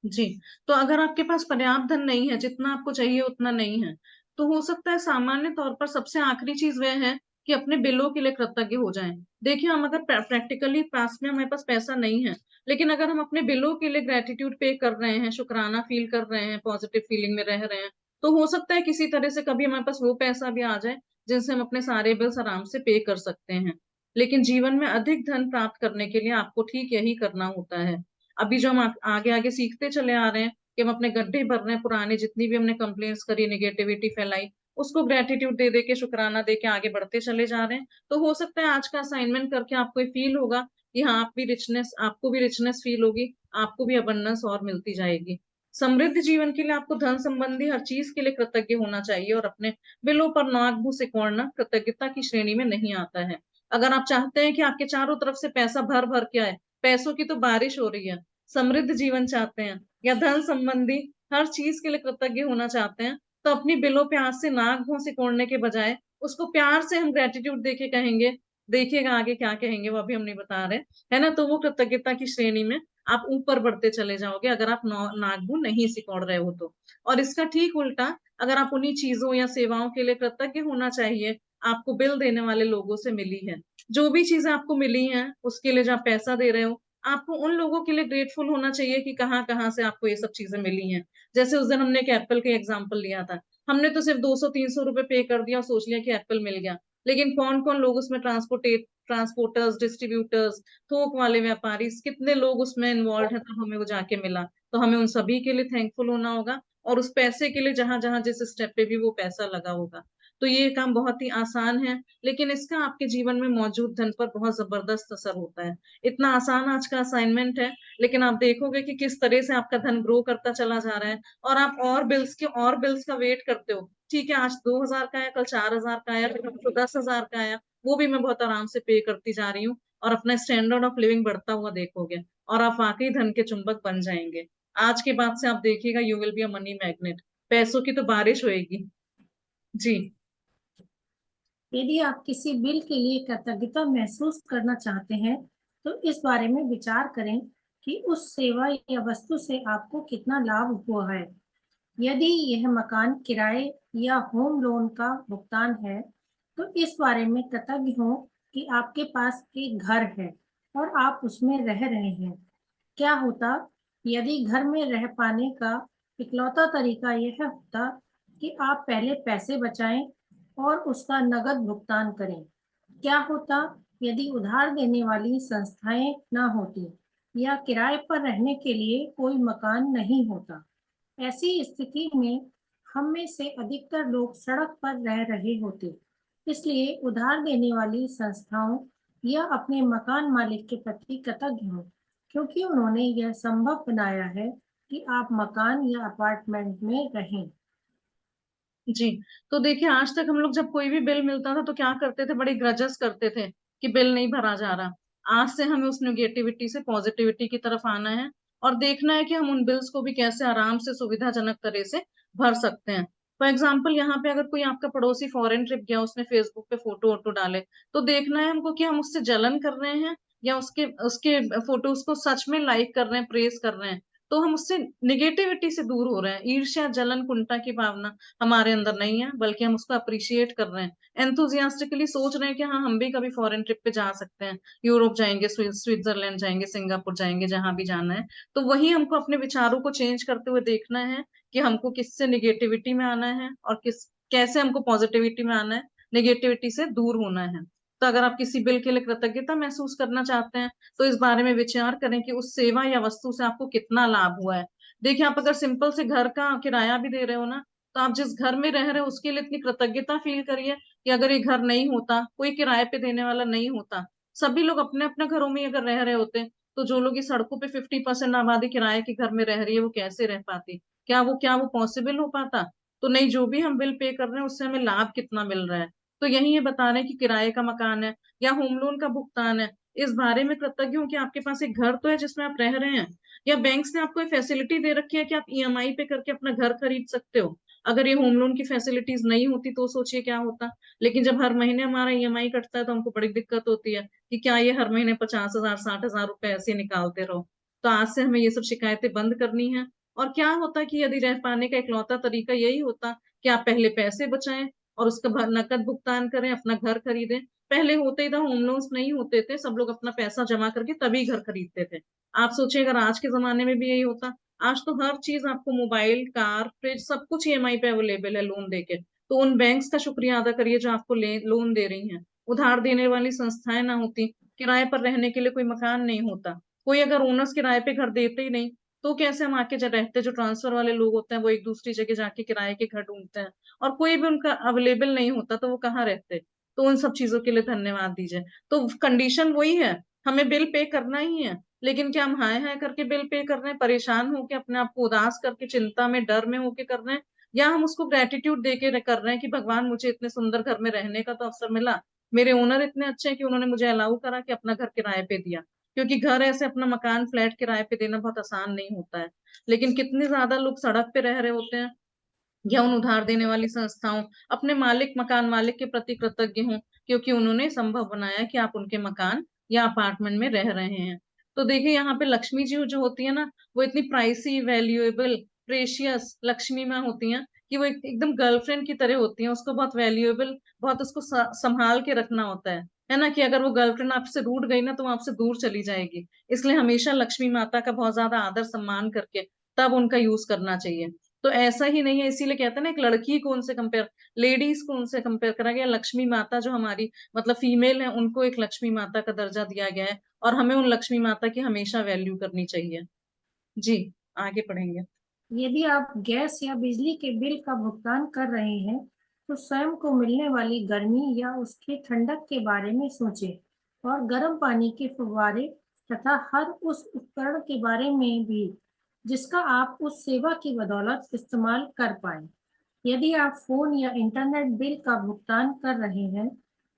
जी। तो अगर आपके पास पर्याप्त धन नहीं है, जितना आपको चाहिए उतना नहीं है, तो हो सकता है सामान्य तौर पर सबसे आखिरी चीज वह है कि अपने बिलों के लिए कृतज्ञ हो जाएं। देखिए हम अगर प्रैक्टिकली पास में हमारे पास पैसा नहीं है, लेकिन अगर हम अपने बिलों के लिए ग्रेटिट्यूड पे कर रहे हैं, शुक्राना फील कर रहे हैं, पॉजिटिव फीलिंग में रह रहे हैं, तो हो सकता है किसी तरह से कभी हमारे पास वो पैसा भी आ जाए जिनसे हम अपने सारे बिल्स आराम से पे कर सकते हैं। लेकिन जीवन में अधिक धन प्राप्त करने के लिए आपको ठीक यही करना होता है। अभी जो हम आगे आगे सीखते चले आ रहे हैं कि हम अपने गड्ढे भर रहे हैं, पुराने जितनी भी हमने कंप्लेंट्स करी, नेगेटिविटी फैलाई, उसको ग्रेटिट्यूड दे दे के, शुक्राना दे के आगे बढ़ते चले जा रहे हैं। तो हो सकता है आज का असाइनमेंट करके आपको ये फील होगा कि हाँ आप भी रिचनेस, आपको भी रिचनेस फील होगी, आपको भी अबंडेंस और मिलती जाएगी। समृद्ध जीवन के लिए आपको धन संबंधी हर चीज के लिए कृतज्ञ होना चाहिए, और अपने बिलों पर नाक मुंह सिकोड़ना कृतज्ञता की श्रेणी में नहीं आता है। अगर आप चाहते हैं कि आपके चारों तरफ से पैसा भर भर के आए, पैसों की तो बारिश हो रही है, समृद्ध जीवन चाहते हैं या धन संबंधी हर चीज के लिए कृतज्ञ होना चाहते हैं, तो अपनी बिलों पे आज से नाक भौं सिकोड़ने के बजाय उसको प्यार से हम ग्रेटिट्यूड देके कहेंगे, देखिएगा आगे क्या कहेंगे वो अभी हम नहीं बता रहे, है ना। तो वो कृतज्ञता की श्रेणी में आप ऊपर बढ़ते चले जाओगे अगर आप नाक भौं नहीं सिकोड़ रहे हो तो। और इसका ठीक उल्टा, अगर आप उन्हीं चीजों या सेवाओं के लिए कृतज्ञ होना चाहिए आपको बिल देने वाले लोगों से मिली है, जो भी चीजें आपको मिली हैं उसके लिए जो आप पैसा दे रहे हो, आपको उन लोगों के लिए ग्रेटफुल होना चाहिए कि कहाँ कहाँ से आपको ये सब चीजें मिली हैं। जैसे उस दिन हमने एक एप्पल का एग्जाम्पल लिया था, हमने तो सिर्फ 200-300 रुपए पे कर दिया और सोच लिया कि एप्पल मिल गया, लेकिन कौन कौन लोग उसमें ट्रांसपोर्टर्स, डिस्ट्रीब्यूटर्स, थोक वाले व्यापारी, कितने लोग उसमें इन्वॉल्व हैं, तब हमें वो जाके मिला। तो हमें उन सभी के लिए थैंकफुल होना होगा और उस पैसे के लिए जहां जहां जिस स्टेप पे भी वो पैसा लगा होगा। तो ये काम बहुत ही आसान है, लेकिन इसका आपके जीवन में मौजूद धन पर बहुत जबरदस्त असर होता है। इतना आसान आज का असाइनमेंट है, लेकिन आप देखोगे कि किस तरह से आपका धन ग्रो करता चला जा रहा है और आप और बिल्स का वेट करते हो। ठीक है, आज 2000 का है, कल 4000 का आया, फिर तो 10,000 का आया, वो भी मैं बहुत आराम से पे करती जा रही हूँ और अपना स्टैंडर्ड ऑफ लिविंग बढ़ता हुआ देखोगे और आप वाकई धन के चुंबक बन जाएंगे। आज के बाद से आप देखिएगा, you will be a money magnet, पैसों की तो बारिश होएगी। जी। यदि आप किसी बिल के लिए कृतज्ञता महसूस करना चाहते हैं, तो इस बारे में विचार करें कि उस सेवा या वस्तु से आपको कितना लाभ हुआ है। यदि यह मकान किराए या होम लोन का भुगतान है, तो इस बारे में कृतज्ञ हो कि आपके पास एक घर है और आप उसमें रह रहे हैं। क्या होता यदि घर में रह पाने का इकलौता तरीका यह होता कि आप पहले पैसे बचाएं और उसका नकद भुगतान करें? क्या होता यदि उधार देने वाली संस्थाएं न होती या किराए पर रहने के लिए कोई मकान नहीं होता? ऐसी स्थिति में हम में से अधिकतर लोग सड़क पर रह रहे होते। इसलिए उधार देने वाली संस्थाओं या अपने मकान मालिक के प्रति कृतज्ञ हों, क्योंकि उन्होंने यह संभव बनाया है कि आप मकान या अपार्टमेंट में रहें। जी। तो देखिए, आज तक हम लोग जब कोई भी बिल मिलता था तो क्या करते थे, बड़ी ग्रजेस करते थे कि बिल नहीं भरा जा रहा। आज से हमें उस नेगेटिविटी से पॉजिटिविटी की तरफ आना है और देखना है कि हम उन बिल्स को भी कैसे आराम से सुविधाजनक तरह से भर सकते हैं। फॉर एग्जाम्पल, यहाँ पे अगर कोई आपका पड़ोसी फॉरेन ट्रिप गया, उसने फेसबुक पे फोटो वोटो डाले, तो देखना है हमको कि हम उससे जलन कर रहे हैं या उसके उसके फोटोज को सच में लाइक कर रहे हैं, प्रेस कर रहे हैं। तो हम उससे निगेटिविटी से दूर हो रहे हैं। ईर्ष्या, जलन, कुंठा की भावना हमारे अंदर नहीं है, बल्कि हम उसको अप्रिशिएट कर रहे हैं, एंथुजियास्टिकली सोच रहे हैं कि हाँ, हम भी कभी फॉरेन ट्रिप पे जा सकते हैं, यूरोप जाएंगे, स्विट्जरलैंड जाएंगे, सिंगापुर जाएंगे, जहां भी जाना है। तो वही हमको अपने विचारों को चेंज करते हुए देखना है कि हमको किससे निगेटिविटी में आना है और कैसे हमको पॉजिटिविटी में आना है, निगेटिविटी से दूर होना है। तो अगर आप किसी बिल के लिए कृतज्ञता महसूस करना चाहते हैं, तो इस बारे में विचार करें कि उस सेवा या वस्तु से आपको कितना लाभ हुआ है। देखिए, आप अगर सिंपल से घर का किराया भी दे रहे हो ना, तो आप जिस घर में रह रहे हो उसके लिए इतनी कृतज्ञता फील करिए कि अगर ये घर नहीं होता, कोई किराए पे देने वाला नहीं होता, सभी लोग अपने अपने घरों में अगर रह रहे होते, तो जो लोग इस सड़कों पे 50% आबादी किराए के घर में रह रही है, वो कैसे रह पाती? क्या वो पॉसिबल हो पाता? तो नहीं, जो भी हम बिल पे कर रहे हैं उससे हमें लाभ कितना मिल रहा है। तो यही ये बता रहे हैं कि किराए का मकान है या होम लोन का भुगतान है, इस बारे में कृतज्ञ हूँ कि आपके पास एक घर तो है जिसमें आप रह रहे हैं, या बैंक ने आपको फैसिलिटी दे रखी है कि आप ईएमआई पे करके अपना घर खरीद सकते हो। अगर ये होम लोन की फैसिलिटीज नहीं होती तो सोचिए क्या होता। लेकिन जब हर महीने हमारा ईएमआई कटता है तो हमको बड़ी दिक्कत होती है कि क्या ये हर महीने 50,000 60,000 रुपए ऐसे निकालते रहो। तो आज से हमें ये सब शिकायतें बंद करनी है। और क्या होता कि यदि रह पाने का इकलौता तरीका यही होता कि आप पहले पैसे बचाएं और उसका नकद भुगतान करें, अपना घर खरीदें। पहले होते ही था, होम लोन्स नहीं होते थे, सब लोग अपना पैसा जमा करके तभी घर खरीदते थे। आप सोचिए अगर आज के जमाने में भी यही होता। आज तो हर चीज आपको, मोबाइल, कार, फ्रिज, सब कुछ ईएमआई पे अवेलेबल है लोन देके। तो उन बैंक्स का शुक्रिया अदा करिए जो आपको लोन दे रही हैं। उधार देने वाली संस्थाएं ना होती, किराए पर रहने के लिए कोई मकान नहीं होता, कोई अगर ओनर्स किराए पे घर देते ही नहीं, तो कैसे हम आके जो रहते, जो ट्रांसफर वाले लोग होते हैं वो एक दूसरी जगह जाके किराए के घर ढूंढते हैं और कोई भी उनका अवेलेबल नहीं होता, तो वो कहाँ रहते। तो उन सब चीजों के लिए धन्यवाद दीजिए। तो कंडीशन वही है, हमें बिल पे करना ही है, लेकिन क्या हम हाय हाय करके बिल पे कर रहे हैं, परेशान होके, अपने आप को उदास करके, चिंता में, डर में होके कर रहे हैं, या हम उसको ग्रेटिट्यूड देके कर रहे हैं कि भगवान, मुझे इतने सुंदर घर में रहने का तो अवसर मिला, मेरे ओनर इतने अच्छे हैं कि उन्होंने मुझे अलाउ करा कि अपना घर किराए पे दिया। क्योंकि घर ऐसे अपना मकान फ्लैट किराए पे देना बहुत आसान नहीं होता है। लेकिन कितने ज्यादा लोग सड़क पे रह रहे होते हैं, या उन उधार देने वाली संस्थाओं, अपने मालिक, मकान मालिक के प्रति कृतज्ञ हों, क्योंकि उन्होंने संभव बनाया कि आप उनके मकान या अपार्टमेंट में रह रहे हैं। तो देखिए यहाँ पे लक्ष्मी जी जो होती है ना, वो इतनी प्राइसी, वैल्यूएबल, प्रेशियस लक्ष्मी माँ होती हैं कि वो एकदम गर्लफ्रेंड की तरह होती हैं। उसको बहुत वैल्यूएबल, बहुत उसको संभाल के रखना होता है ना, कि अगर वो गर्लफ्रेंड आपसे रूठ गई ना तो वो आपसे दूर चली जाएगी। इसलिए हमेशा लक्ष्मी माता का बहुत ज्यादा आदर सम्मान करके तब उनका यूज करना चाहिए। तो ऐसा ही नहीं है, इसीलिए कहते हैं ना, एक लड़की को उनसे कंपेयर, लेडीज को उनसे कंपेयर करा गया। लक्ष्मी माता जो हमारी मतलब फीमेल है, उनको एक लक्ष्मी माता का दर्जा दिया गया है, और हमें उन लक्ष्मी माता की हमेशा वैल्यू करनी चाहिए। जी, आगे पढ़ेंगे। यदि आप गैस या बिजली के बिल का भुगतान कर रहे हैं, तो स्वयं को मिलने वाली गर्मी या उसके ठंडक के बारे में सोचें और गर्म पानी के फव्वारे तथा हर उस उपकरण के बारे में भी जिसका आप उस सेवा की बदौलत इस्तेमाल कर पाएं। यदि आप फोन या इंटरनेट बिल का भुगतान कर रहे हैं,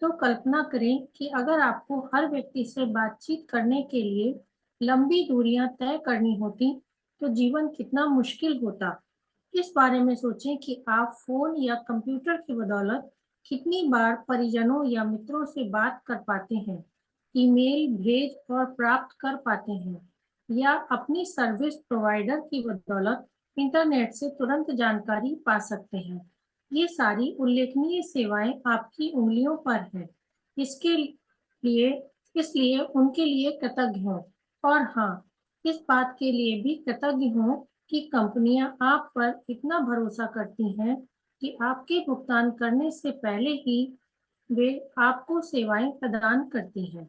तो कल्पना करें कि अगर आपको हर व्यक्ति से बातचीत करने के लिए लंबी दूरियां तय करनी होती, तो जीवन कितना मुश्किल होता। इस बारे में सोचें कि आप फोन या कंप्यूटर की बदौलत कितनी बार परिजनों या मित्रों से बात कर पाते हैं, ईमेल भेज और प्राप्त कर पाते हैं, या अपनी सर्विस प्रोवाइडर की बदौलत इंटरनेट से तुरंत जानकारी पा सकते हैं। ये सारी उल्लेखनीय सेवाएं आपकी उंगलियों पर हैं। इसके लिए इसलिए उनके लिए कृतज्ञ हों, और हाँ, इस बात के लिए भी कृतज्ञ हों कि कंपनियां आप पर इतना भरोसा करती हैं कि आपके भुगतान करने से पहले ही वे आपको सेवाएं प्रदान करती हैं।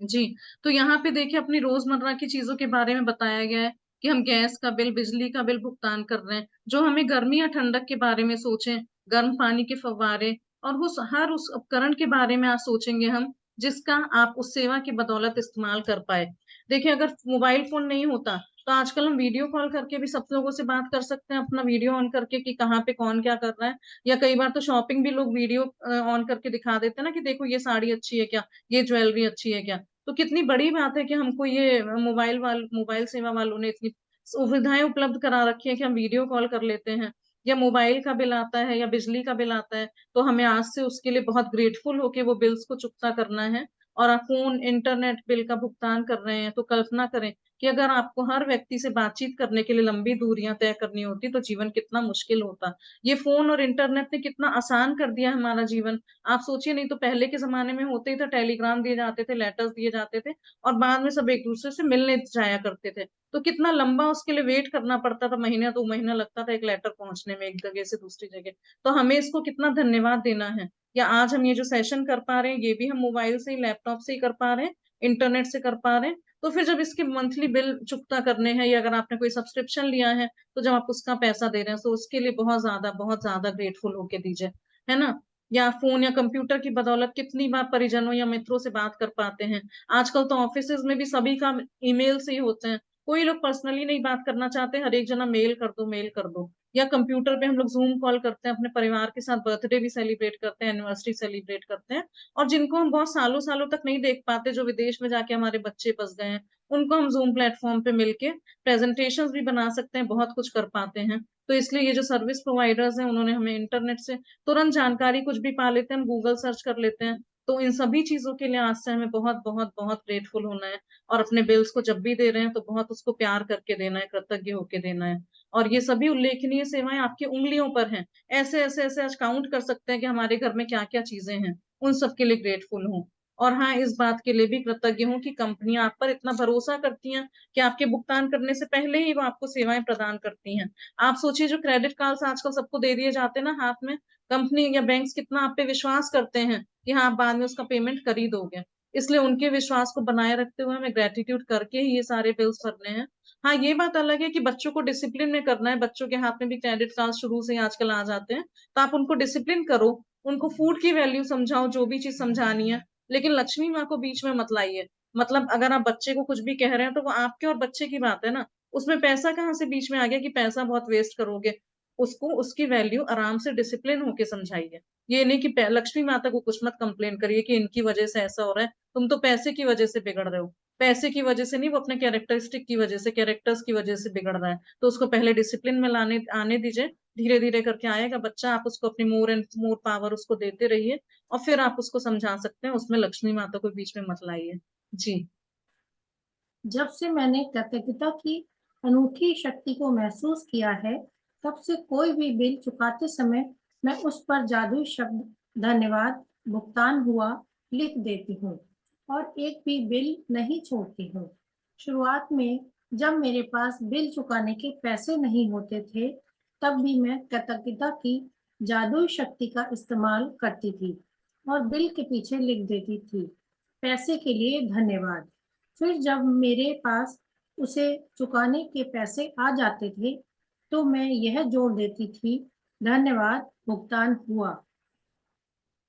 जी, तो यहाँ पे देखिए अपनी रोजमर्रा की चीजों के बारे में बताया गया है कि हम गैस का बिल, बिजली का बिल भुगतान कर रहे हैं। जो हमें गर्मी या ठंडक के बारे में सोचें, गर्म पानी के फव्वारे, और उस हर उस उपकरण के बारे में आज सोचेंगे हम, जिसका आप उस सेवा की बदौलत इस्तेमाल कर पाए। देखिए अगर मोबाइल फोन नहीं होता तो आजकल हम वीडियो कॉल करके भी सब लोगों से बात कर सकते हैं, अपना वीडियो ऑन करके कि कहाँ पे कौन क्या कर रहा है। या कई बार तो शॉपिंग भी लोग वीडियो ऑन करके दिखा देते हैं ना, कि देखो ये साड़ी अच्छी है क्या, ये ज्वेलरी अच्छी है क्या। तो कितनी बड़ी बात है कि हमको ये मोबाइल सेवा वालों ने इतनी सुविधाएं उपलब्ध करा रखी है कि हम वीडियो कॉल कर लेते हैं। या मोबाइल का बिल आता है या बिजली का बिल आता है, तो हमें आज से उसके लिए बहुत ग्रेटफुल होके वो बिल्स को चुकता करना है। और आप फोन, इंटरनेट बिल का भुगतान कर रहे हैं, तो कल्पना करें कि अगर आपको हर व्यक्ति से बातचीत करने के लिए लंबी दूरियां तय करनी होती तो जीवन कितना मुश्किल होता। ये फोन और इंटरनेट ने कितना आसान कर दिया हमारा जीवन। आप सोचिए, नहीं तो पहले के जमाने में होते ही था, टेलीग्राम दिए जाते थे, लेटर्स दिए जाते थे, और बाद में सब एक दूसरे से मिलने जाया करते थे। तो कितना लंबा उसके लिए वेट करना पड़ता था, महीना 2 महीना लगता था एक लेटर पहुंचने में, एक जगह से दूसरी जगह। तो हमें इसको कितना धन्यवाद देना है। या आज हम ये जो सेशन कर पा रहे हैं, ये भी हम मोबाइल से ही, लैपटॉप से ही कर पा रहे हैं, इंटरनेट से कर पा रहे हैं। तो फिर जब इसके मंथली बिल चुकता करने हैं, या अगर आपने कोई सब्सक्रिप्शन लिया है, तो जब आप उसका पैसा दे रहे हैं, तो उसके लिए बहुत ज्यादा ग्रेटफुल होके दीजिए, है ना। या फोन या कंप्यूटर की बदौलत कितनी बार परिजनों या मित्रों से बात कर पाते हैं। आजकल तो ऑफिस में भी सभी काम ईमेल से ही होते हैं। कोई लोग पर्सनली नहीं बात करना चाहते, हर एक जना मेल कर दो, मेल कर दो। या कंप्यूटर पे हम लोग जूम कॉल करते हैं, अपने परिवार के साथ बर्थडे भी सेलिब्रेट करते हैं, एनिवर्सरी सेलिब्रेट करते हैं। और जिनको हम बहुत सालों सालों तक नहीं देख पाते, जो विदेश में जाके हमारे बच्चे फंस गए हैं, उनको हम जूम प्लेटफॉर्म पे मिलके प्रेजेंटेशंस भी बना सकते हैं, बहुत कुछ कर पाते हैं। तो इसलिए ये जो सर्विस प्रोवाइडर्स हैं, उन्होंने हमें इंटरनेट से तुरंत जानकारी कुछ भी पा लेते हैं, हम गूगल सर्च कर लेते हैं। तो इन सभी चीजों के लिए आज से हमें बहुत बहुत बहुत ग्रेटफुल होना है। और अपने बिल्स को जब भी दे रहे हैं तो बहुत उसको प्यार करके देना है, कृतज्ञ होके देना है। और ये सभी उल्लेखनीय सेवाएं आपकी उंगलियों पर हैं। ऐसे ऐसे ऐसे आज काउंट कर सकते हैं कि हमारे घर में क्या क्या चीजें हैं। उन सब के लिए ग्रेटफुल हूँ। और हाँ, इस बात के लिए भी कृतज्ञ हूँ कि कंपनियां आप पर इतना भरोसा करती हैं कि आपके भुगतान करने से पहले ही वो आपको सेवाएं प्रदान करती हैं। आप सोचिए, जो क्रेडिट कार्ड्स आजकल सबको दे दिए जाते हैं ना हाथ में, कंपनी या बैंक्स कितना आप पे विश्वास करते हैं कि हाँ, आप बाद में उसका पेमेंट कर ही दोगे। इसलिए उनके विश्वास को बनाए रखते हुए हमें ग्रेटिट्यूड करके ही ये सारे बिल्स भरने हैं। हाँ, ये बात अलग है कि बच्चों को डिसिप्लिन में करना है। बच्चों के हाथ में भी क्रेडिट कार्ड शुरू से ही आजकल आ जाते हैं, तो आप उनको डिसिप्लिन करो, उनको फूड की वैल्यू समझाओ, जो भी चीज समझानी है। लेकिन लक्ष्मी माँ को बीच में मत लाइए। मतलब अगर आप बच्चे को कुछ भी कह रहे हैं, तो वो आपके और बच्चे की बात है ना। उसमें पैसा कहाँ से बीच में आ गया कि पैसा बहुत वेस्ट करोगे। उसको उसकी वैल्यू आराम से डिसिप्लिन होके समझाइए। ये नहीं कि लक्ष्मी माता को कुछ मत कंप्लेन करिए कि इनकी वजह से ऐसा हो रहा है, तुम तो पैसे की वजह से बिगड़ रहे हो। पैसे की वजह से नहीं, वो अपने कैरेक्टरिस्टिक की वजह से, कैरेक्टर्स की वजह से बिगड़ रहा है। तो उसको पहले डिसिप्लिन में आने दीजिए, धीरे धीरे करके आएगा बच्चा। आप उसको अपनी मोर एंड मोर पावर उसको देते रहिए, और फिर आप उसको समझा सकते हैं। उसमें लक्ष्मी माता को बीच में मत लाइए। जी। जब से मैंने कृतज्ञता की अनूठी शक्ति को महसूस किया है, तब से कोई भी बिल चुकाते समय मैं उस पर जादुई शब्द धन्यवाद भुगतान हुआ लिख देती हूँ और एक भी बिल नहीं छोड़ती हूँ। शुरुआत में जब मेरे पास बिल चुकाने के पैसे नहीं होते थे, तब भी मैं कृतज्ञता की जादुई शक्ति का इस्तेमाल करती थी और बिल के पीछे लिख देती थी, पैसे के लिए धन्यवाद। फिर जब मेरे पास उसे चुकाने के पैसे आ जाते थे, तो मैं यह जोड़ देती थी, धन्यवाद भुगतान हुआ।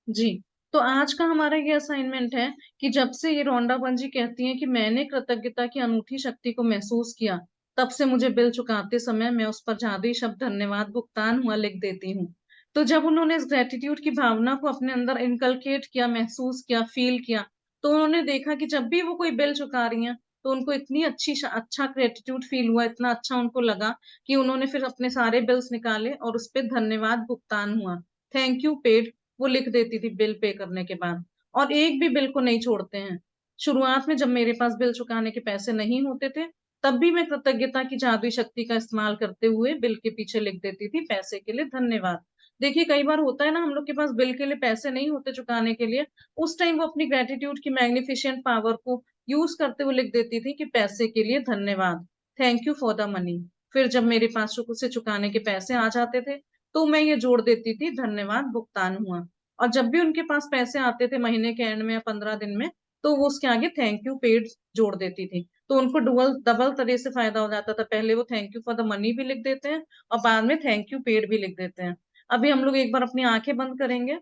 जी। तो आज का हमारा ये असाइनमेंट है कि जब से ये रोंडा बंजी कहती हैं कि मैंने कृतज्ञता की अनूठी शक्ति को महसूस किया, तब से मुझे बिल चुकाते समय मैं उस पर जादुई शब्द धन्यवाद भुगतान हुआ लिख देती हूँ। तो जब उन्होंने इस ग्रेटिट्यूड की भावना को अपने अंदर इनकलकेट किया, महसूस किया, फील किया, तो उन्होंने देखा कि जब भी वो कोई बिल चुका रही हैं, तो उनको इतनी अच्छा ग्रेटिट्यूड फील हुआ, इतना अच्छा उनको लगा कि उन्होंने फिर अपने सारे बिल्स निकाले और उस पर धन्यवाद भुगतान हुआ, थैंक यू पेड, वो लिख देती थी बिल पे करने के बाद। और एक भी बिल को नहीं छोड़ते हैं। शुरुआत में जब मेरे पास बिल चुकाने के पैसे नहीं होते थे, तब भी मैं कृतज्ञता की जादुई शक्ति का इस्तेमाल करते हुए बिल के पीछे लिख देती थी, पैसे के लिए धन्यवाद। देखिए कई बार होता है ना, हम लोग के पास बिल के लिए पैसे नहीं होते चुकाने के लिए, उस टाइम वो अपनी ग्रेटिट्यूड की मैग्निफिशेंट पावर को यूज करते हुए लिख देती थी कि पैसे के लिए धन्यवाद, thank you for the money. फिर जब मेरे पास उसे चुकाने के पैसे आ जाते थे, तो मैं ये जोड़ देती थी, धन्यवाद भुगतान हुआ। और जब भी उनके पास पैसे आते थे महीने के एंड में या 15 दिन में, तो वो उसके आगे थैंक यू पेड जोड़ देती थी। तो उनको डबल तरह से फायदा हो जाता था। पहले वो thank you for the money भी लिख देते हैं, और बाद में थैंक यू पेड भी लिख देते हैं। अभी हम लोग एक बार अपनी आंखें बंद करेंगे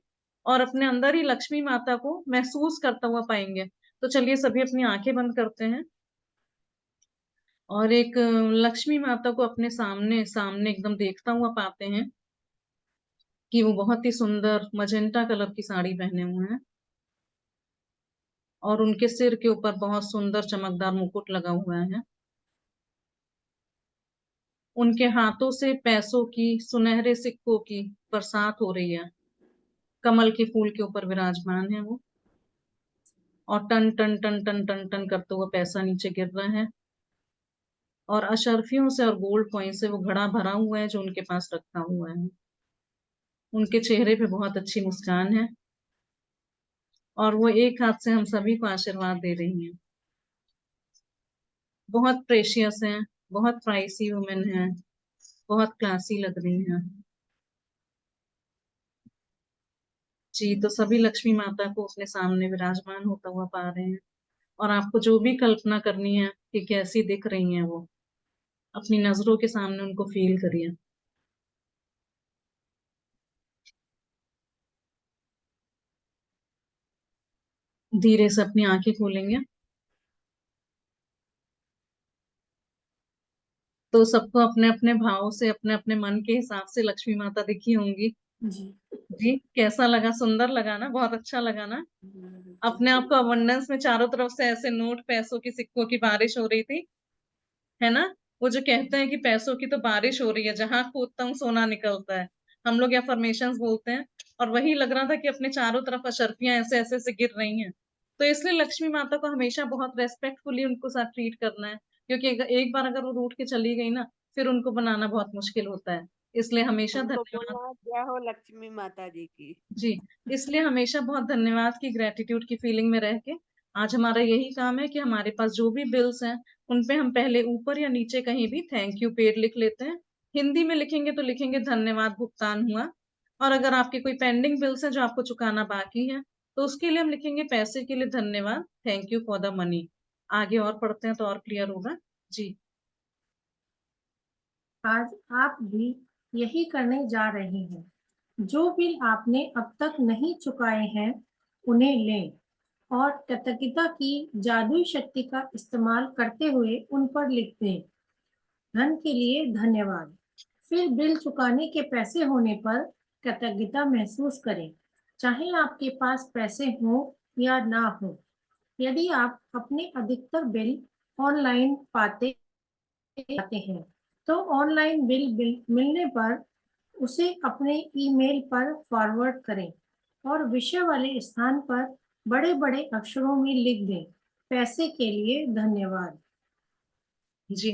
और अपने अंदर ही लक्ष्मी माता को महसूस करता हुआ पाएंगे। तो चलिए सभी अपनी आंखें बंद करते हैं और एक लक्ष्मी माता को अपने सामने सामने एकदम देखता हुआ पाते हैं कि वो बहुत ही सुंदर मजेंटा कलर की साड़ी पहने हुए हैं और उनके सिर के ऊपर बहुत सुंदर चमकदार मुकुट लगा हुआ है। उनके हाथों से पैसों की, सुनहरे सिक्कों की बरसात हो रही है। कमल के फूल के ऊपर विराजमान है वो, और टन टन टन टन टन टन करते हुए पैसा नीचे गिर रहा है। और अशर्फियों से और गोल्ड कॉइन से वो घड़ा भरा हुआ है जो उनके पास रखा हुआ है। उनके चेहरे पे बहुत अच्छी मुस्कान है और वो एक हाथ से हम सभी को आशीर्वाद दे रही हैं। बहुत प्रेशियस हैं, बहुत प्राइसी वुमेन हैं, बहुत क्लासी लग रही हैं। जी। तो सभी लक्ष्मी माता को अपने सामने विराजमान होता हुआ पा रहे हैं, और आपको जो भी कल्पना करनी है कि कैसी दिख रही हैं वो अपनी नजरों के सामने उनको फील करिए। धीरे से अपनी आंखें खोलेंगे तो सबको अपने अपने भाव से, अपने अपने मन के हिसाब से लक्ष्मी माता दिखी होंगी। जी। जी। कैसा लगा? सुंदर लगा ना? बहुत अच्छा लगा ना? अपने आप को अबंडेंस में चारों तरफ से ऐसे नोट, पैसों की, सिक्कों की बारिश हो रही थी, है ना? वो जो कहते हैं कि पैसों की तो बारिश हो रही है, जहां खोदता हूँ सोना निकलता है, हम लोग अफर्मेशंस बोलते हैं। और वही लग रहा था कि अपने चारों तरफ अशर्फियां ऐसे ऐसे से गिर रही हैं। तो इसलिए लक्ष्मी माता को हमेशा बहुत रेस्पेक्टफुली उनको साथ ट्रीट करना है, क्योंकि एक बार अगर वो रूठ के चली गई ना, फिर उनको बनाना बहुत मुश्किल होता है। इसलिए हमेशा उनको धन्यवाद। बोलना जय हो लक्ष्मी माता जी की। जी। इसलिए हमेशा बहुत धन्यवाद की, ग्रेटिट्यूड की फीलिंग में रह के आज हमारा यही काम है कि हमारे पास जो भी बिल्स हैं उन पे हम पहले ऊपर या नीचे कहीं भी थैंक यू पेड लिख लेते हैं। हिंदी में लिखेंगे तो लिखेंगे धन्यवाद भुगतान हुआ। और अगर आपके कोई पेंडिंग बिल्स हैं जो आपको चुकाना बाकी है, तो उसके लिए हम लिखेंगे पैसे के लिए धन्यवाद, thank you for the money. आगे और पढ़ते हैं तो और क्लियर होगा। जी। आज आप भी यही करने जा रहे हैं। जो बिल आपने अब तक नहीं चुकाए हैं, उन्हें लें और कृतज्ञता की जादुई शक्ति का इस्तेमाल करते हुए उन पर लिख दें, धन के लिए धन्यवाद। फिर बिल चुकाने के पैसे होने पर कृतज्ञता महसूस करें, चाहे आपके पास पैसे हों या ना हो। यदि आप अपने अधिकतर बिल ऑनलाइन पाते हैं, तो ऑनलाइन बिल मिलने पर उसे अपने ईमेल पर फॉरवर्ड करें और विषय वाले स्थान पर बड़े-बड़े अक्षरों में लिख दें, पैसे के लिए धन्यवाद। जी,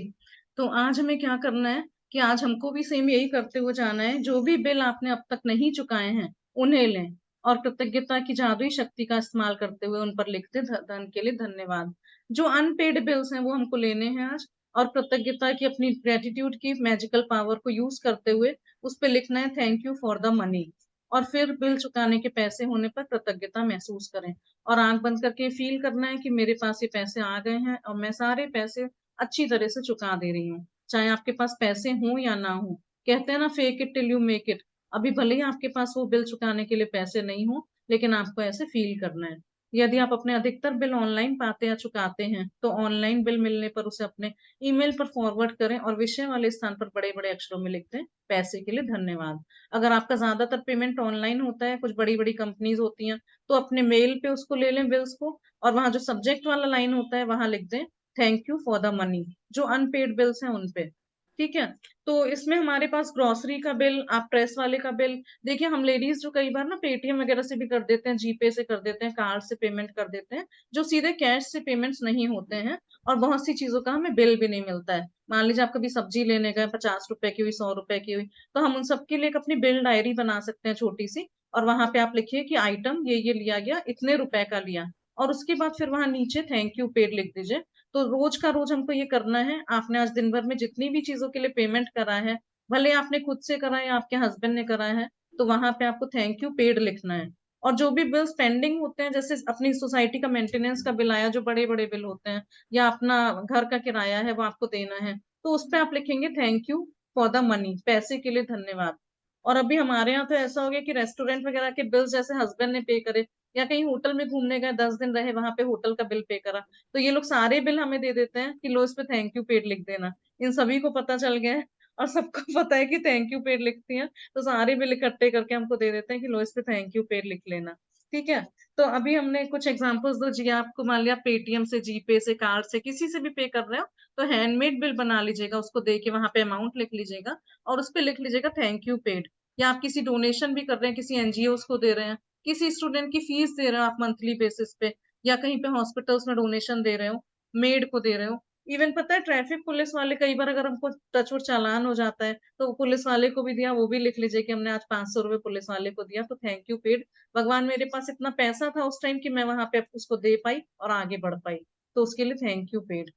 तो आज हमें क्या करना है कि आज हमको भी सेम यही करते हुए जाना है, जो भी बिल आपने अब तक नहीं चुकाए हैं, उन्हें लें और कृतज्ञता की जादुई शक्ति का इस्तेमाल करते हुए उन पर लिख दें धन के लिए धन्यवाद। जो अनपेड बिल्स हैं वो हमको लेने हैं आज और कृतज्ञता की अपनी ग्रेटिट्यूड की मैजिकल पावर को यूज़ करते हुए उस पे लिखना है thank you for the money और फिर बिल चुकाने के पैसे होने पर कृतज्ञता महसूस करें और आँख बंद करके फ़ील करना है कि मेरे पास ये पैसे आ गए हैं और मैं सारे पैसे अच्छी तरह से चुका दे रही हूँ, चाहे आपके पास पैसे हों या ना हो। कहते हैं ना fake it till you make it. अभी भले ही आपके पास वो बिल चुकाने के लिए पैसे नहीं हो, लेकिन आपको ऐसे फील करना है। यदि आप अपने अधिकतर बिल ऑनलाइन पाते या चुकाते हैं, तो ऑनलाइन बिल मिलने पर उसे अपने ईमेल पर फॉरवर्ड करें और विषय वाले स्थान पर बड़े-बड़े अक्षरों में लिख दें, पैसे के लिए धन्यवाद। अगर आपका ज़्यादातर पेमेंट ऑनलाइन होता है, कुछ बड़ी-बड़ी कंपनीज़ होती हैं, तो अपने मेल पे उसको ले लें बिल्स को और वहाँ जो सब्जेक्ट वाला लाइन होता है, वहाँ लिख दें thank you for the money जो अनपेड बिल्स हैं उन पे। ठीक है? तो इसमें हमारे पास ग्रोसरी का बिल, आप प्रेस वाले का बिल देखिए हम लेडीज़ जो कई बार ना पेटीएम वगैरह से भी कर देते हैं, जीपे से कर देते हैं, कार्ड से पेमेंट कर देते हैं, जो सीधे कैश से पेमेंट्स नहीं होते हैं और बहुत सी चीज़ों का हमें बिल भी नहीं मिलता है। मान लीजिए आप कभी सब्जी लेने गए ₹50 की हुई, ₹100 की हुई, तो हम उन सब के लिए एक अपनी बिल डायरी बना सकते हैं छोटी-सी और वहाँ पे आप लिखिए कि आइटम ये लिया गया, इतने रुपए का लिया और उसके बाद फिर वहाँ नीचे थैंक यू पेड लिख दीजिए। तो रोज का रोज हमको ये करना है, आपने आज दिन भर में जितनी भी चीज़ों के लिए पेमेंट करा है, भले आपने खुद से करा है या आपके हस्बैंड ने करा है, तो वहाँ पे आपको थैंक यू पेड लिखना है। और जो भी बिल्स पेंडिंग होते हैं, जैसे अपनी सोसाइटी का मेंटेनेंस का बिल आया, जो बड़े-बड़े बिल होते हैं या अपना घर का किराया है, वो आपको देना है, तो उसपे आप लिखेंगे thank you for the money, पैसे के लिए धन्यवाद। और अभी हमारे यहाँ तो ऐसा हो गया कि रेस्टोरेंट वगैरह के बिल्स जैसे हस्बैंड ने पे करे या कहीं होटल में घूमने गए 10 दिन रहे, वहाँ पे होटल का बिल पे करा। तो ये लोग सारे बिल हमें दे देते हैं कि लो इस पे थैंक यू पेड लिख देना। इन सभी को पता चल गया है और सबको पता है कि थैंक यू पेड लिखती हैं, तो सारे बिल इकट्ठे करके हमको दे देते हैं कि लो इस पे थैंक यू पेड लिख लेना। ठीक है? तो अभी हमने कुछ एग्ज़ाम्पल्स दो जी आपको मान लिया पेटीएम से, जीपे से, कार्ड से, किसी से भी पे कर रहे हो, तो हैंडमेड बिल बना लीजिएगा, उसको दे के वहाँ पे अमाउंट लिख लीजिएगा और उसपे लिख लीजिएगा थैंक यू पेड। या आप किसी डोनेशन भी कर रहे हैं, किसी एनजीओज़ को दे रहे हैं, किसी स्टूडेंट की फीस दे रहे हो आप मंथली बेसिस पे या कहीं पे हॉस्पिटल्स में डोनेशन दे रहे हो, मेड को दे रहे हो। इवन पता है ट्रैफिक पुलिस वाले कई बार अगर हमको टच वुड चालान हो जाता है, तो पुलिस वाले को भी दिया, वो भी लिख लीजिए कि हमने आज ₹500 पुलिस वाले को दिया, तो थैंक यू पेड। भगवान मेरे पास इतना पैसा था उस टाइम कि मैं वहाँ पे उसको दे पाई और आगे बढ़ पाई, तो उसके लिए थैंक यू पेड।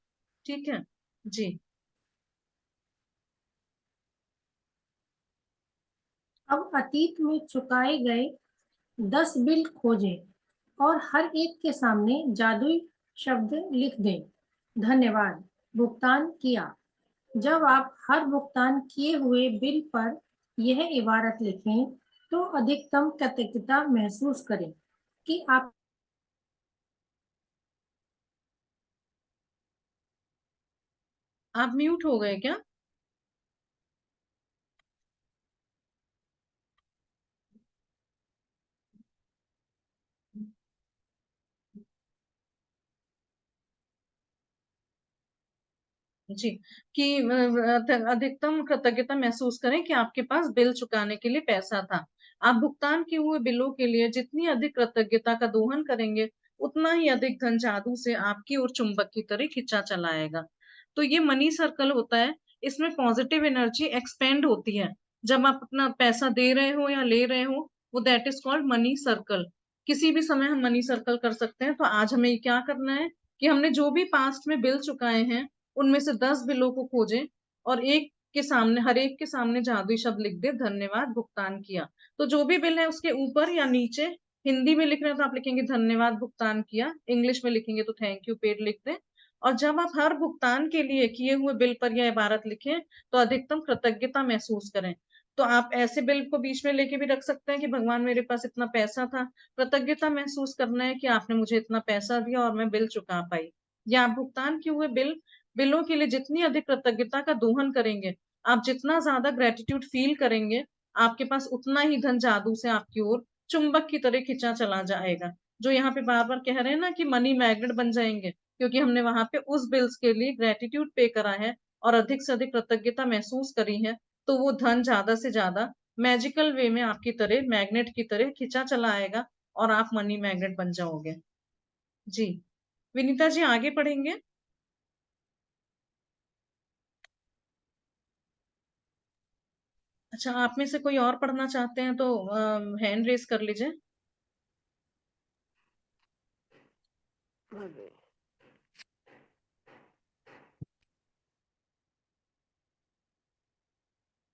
ठीक है? जी। अब अतीत में चुकाए गए 10 बिल खोजें और हर एक के सामने जादुई शब्द लिख दें, धन्यवाद, भुगतान किया। जब आप हर भुगतान किए हुए बिल पर यह इबारत लिखें, तो अधिकतम कृतज्ञता महसूस करें कि आप आप म्यूट हो गए क्या? जी, कि अधिकतम कृतज्ञता महसूस करें कि आपके पास बिल चुकाने के लिए पैसा था। आप भुगतान किए हुए बिलों के लिए जितनी अधिक कृतज्ञता का दोहन करेंगे, उतना ही अधिक धन जादू से आपकी ओर चुंबक की तरह खींचा चला आएगा। तो ये मनी सर्कल होता है, इसमें पॉजिटिव एनर्जी एक्सपेंड होती है। जब आप अपना पैसा दे रहे हो या ले रहे हो, वो that is called money circle. किसी भी समय हम मनी सर्कल कर सकते हैं, तो आज हमें क्या करना है कि हमने जो भी पास्ट में बिल चुकाए हैं, उनमें से 10 बिलों को खोजें और एक के सामने हर एक के सामने जादुई शब्द लिख दें धन्यवाद भुगतान किया। तो जो भी बिल है उसके ऊपर या नीचे हिंदी में लिख रहे हैं तो आप लिखेंगे धन्यवाद भुगतान किया, इंग्लिश में लिखेंगे तो थैंक यू पेड लिख दें और जब आप हर भुगतान के लिए किए हुए बिल पर यह इबारत लिखें तो अधिकतम कृतज्ञता महसूस करें। तो आप ऐसे बिल को बीच में लेके भी रख सकते हैं कि भगवान मेरे पास इतना पैसा था, कृतज्ञता महसूस करना है कि आपने मुझे इतना पैसा दिया और मैं बिल चुका पाई। या आप भुगतान किए हुए बिलों के लिए जितनी अधिक कृतज्ञता का दोहन करेंगे, आप जितना ज़्यादा ग्रैटिट्यूड फ़ील करेंगे, आपके पास उतना ही धन जादू से आपकी ओर चुंबक की तरह खींचा चला जाएगा। जो यहाँ पे बार बार कह रहे हैं ना कि मनी मैग्नेट बन जाएंगे, क्योंकि हमने वहां पे उस बिल्स के लिए ग्रेटिट्यूड पे करा है और अधिक से अधिक कृतज्ञता महसूस करी है, तो वो धन ज्यादा से ज्यादा मैजिकल वे में आपकी तरह मैग्नेट की तरह खिंचा चला आएगा और आप मनी मैग्नेट बन जाओगे। जी विनीता जी आगे पढ़ेंगे। अच्छा, आप में से कोई और पढ़ना चाहते हैं तो हैंड रेस कर लीजिए।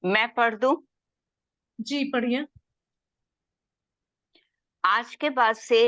मैं पढ़ दूं? जी पढ़िए। आज के बाद से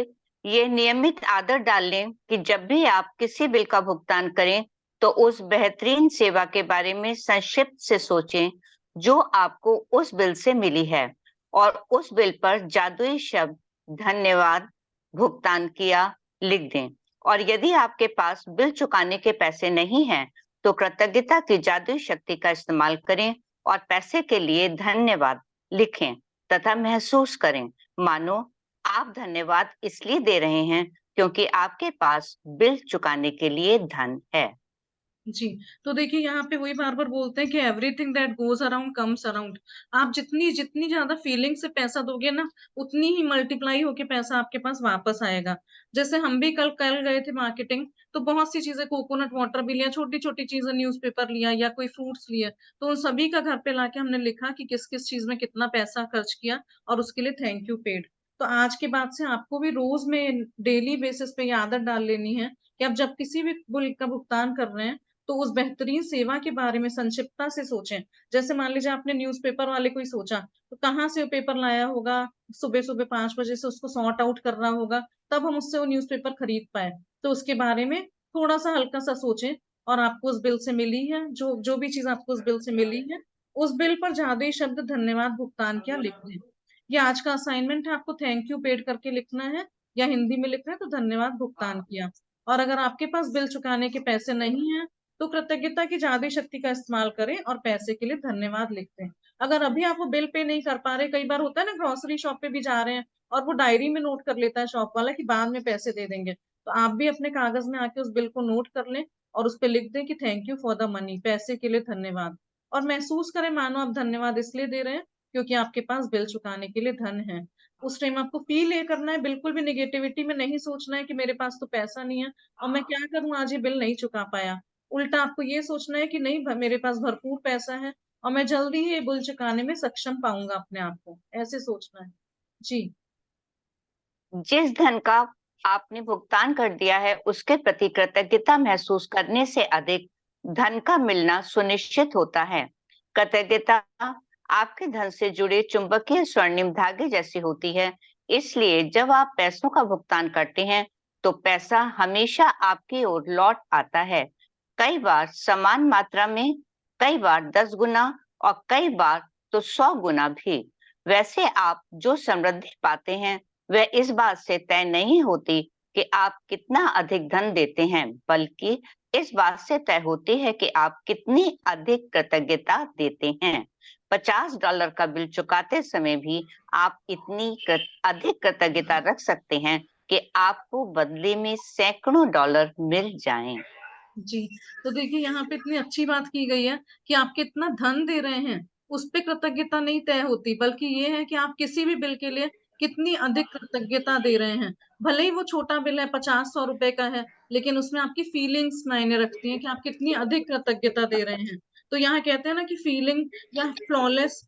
ये नियमित आदत डाल लें कि जब भी आप किसी बिल का भुगतान करें तो उस बेहतरीन सेवा के बारे में संक्षिप्त से सोचें जो आपको उस बिल से मिली है, और उस बिल पर जादुई शब्द धन्यवाद भुगतान किया लिख दें। और यदि आपके पास बिल चुकाने के पैसे नहीं हैं तो कृतज्ञता की जादुई शक्ति का इस्तेमाल करें और पैसे के लिए धन्यवाद लिखें तथा महसूस करें मानो आप धन्यवाद इसलिए दे रहे हैं क्योंकि आपके पास बिल चुकाने के लिए धन है। जी तो देखिए यहाँ पे वही बार बार बोलते हैं कि everything that goes around comes around. आप जितनी जितनी ज्यादा फीलिंग से पैसा दोगे ना, उतनी ही मल्टीप्लाई होके पैसा आपके पास वापस आएगा। जैसे हम भी कल कल गए थे मार्केटिंग, तो बहुत सी चीजें, कोकोनट वाटर भी लिया, छोटी छोटी चीजें, न्यूज़पेपर लिया या कोई फ्रूट्स लिए, तो उन सभी का घर पे लाके हमने लिखा कि किस किस चीज में कितना पैसा खर्च किया और उसके लिए थैंक यू पेड। तो आज के बाद से आपको भी रोज में डेली बेसिस पे ये आदत डाल लेनी है कि आप जब किसी भी बिल का भुगतान कर रहे हैं तो उस बेहतरीन सेवा के बारे में संक्षिप्तता से सोचें। जैसे मान लीजिए आपने न्यूज़पेपर वाले को ही सोचा, तो कहाँ से वो पेपर लाया होगा, सुबह सुबह 5 बजे से उसको सॉर्ट आउट कर रहा होगा, तब हम उससे वो न्यूज़पेपर खरीद पाए। तो उसके बारे में थोड़ा सा हल्का सा सोचें, और आपको उस बिल से मिली है, जो जो भी चीज आपको उस बिल से मिली है, उस बिल पर जादुई शब्द धन्यवाद भुगतान किया लिख दें। ये आज का असाइनमेंट है, आपको थैंक यू पेड करके लिखना है, या हिंदी में लिखना है तो धन्यवाद भुगतान किया। और अगर आपके पास बिल चुकाने के पैसे नहीं है तो कृतज्ञता की जादुई शक्ति का इस्तेमाल करें और पैसे के लिए धन्यवाद लिखते हैं। अगर अभी आप वो बिल पे नहीं कर पा रहे, कई बार होता है ना ग्रोसरी शॉप पे भी जा रहे हैं और वो डायरी में नोट कर लेता है शॉप वाला कि बाद में पैसे दे देंगे, तो आप भी अपने कागज में आके उस बिल को नोट कर लें और उस पे लिख दें कि thank you for the money, पैसे के लिए धन्यवाद। और महसूस करें मानो आप धन्यवाद इसलिए दे रहे हैं क्योंकि आपके पास बिल चुकाने के लिए धन है। उस टाइम आपको फील ये करना है, बिल्कुल भी निगेटिविटी में नहीं सोचना है कि मेरे पास तो पैसा नहीं है और मैं क्या करूं, आज ये बिल नहीं चुका पाया। उल्टा आपको ये सोचना है कि नहीं, मेरे पास भरपूर पैसा है और मैं जल्दी ही ये बिल चुकाने में सक्षम पाऊंगा अपने आप को, ऐसे सोचना है। जी जिस धन का आपने भुगतान कर दिया है उसके प्रति कृतज्ञता महसूस करने से अधिक धन का मिलना सुनिश्चित होता है। कृतज्ञता आपके धन से जुड़े चुंबकीय स्वर्णिम धागे जैसी होती है, इसलिए जब आप पैसों का भुगतान करते हैं तो पैसा हमेशा आपकी ओर लौट आता है, कई बार समान मात्रा में, कई बार 10 गुना और कई बार तो 100 गुना भी। वैसे आप जो समृद्धि पाते हैं वह इस बात से तय नहीं होती कि आप कितना अधिक धन देते हैं, बल्कि इस बात से तय होती है कि आप कितनी अधिक कृतज्ञता देते हैं। $50 का बिल चुकाते समय भी आप इतनी अधिक कृतज्ञता रख सकते हैं कि आपको बदले में सैकड़ों डॉलर मिल जाएं। जी तो देखिए यहाँ पे इतनी अच्छी बात की गई है कि आप कितना धन दे रहे हैं उस पे कृतज्ञता नहीं तय होती, बल्कि ये है कि आप किसी भी बिल के लिए कितनी अधिक कृतज्ञता दे रहे हैं। भले ही वो छोटा बिल है, 50-100 रुपए का है, लेकिन उसमें आपकी फीलिंग्स मायने रखती हैं कि आप कितनी अधिक कृतज्ञता दे रहे हैं। तो यहाँ कहते हैं ना कि फीलिंग या फ्लॉलेस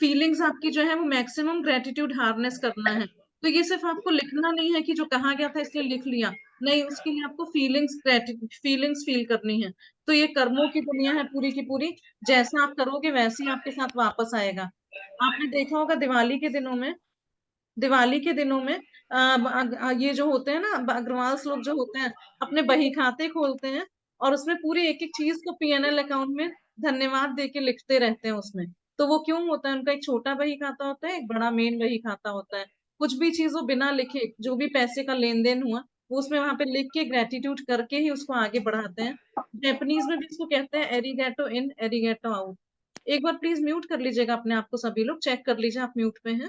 फीलिंग्स आपकी जो है वो मैक्सिमम ग्रेटिट्यूड हार्नेस करना है। तो ये सिर्फ आपको लिखना नहीं है कि जो कहा गया था इसलिए लिख लिया, नहीं, उसके लिए आपको फीलिंग्स फील करनी है। तो ये कर्मों की दुनिया है पूरी की पूरी, जैसा आप करोगे वैसे ही आपके साथ वापस आएगा। आपने देखा होगा दिवाली के दिनों में ये जो होते हैं ना अग्रवाल्स लोग जो होते हैं, अपने बही खाते खोलते हैं और उसमें पूरी एक एक चीज को पीएनएल अकाउंट में धन्यवाद दे के लिखते रहते हैं उसमें। तो वो क्यों होता है, उनका एक छोटा बही खाता होता है, एक बड़ा मेन बही खाता होता है। कुछ भी चीज वो बिना लिखे, जो भी पैसे का लेन देन हुआ वो उसमें वहां पे लिख के ग्रेटिट्यूड करके ही उसको आगे बढ़ाते हैं। जापानीज में भी इसको कहते हैं एरिगेटो इन एरिगेटो आउट। एक बार प्लीज म्यूट कर लीजिएगा अपने आप को, सभी लोग चेक कर लीजिए आप म्यूट पे हैं।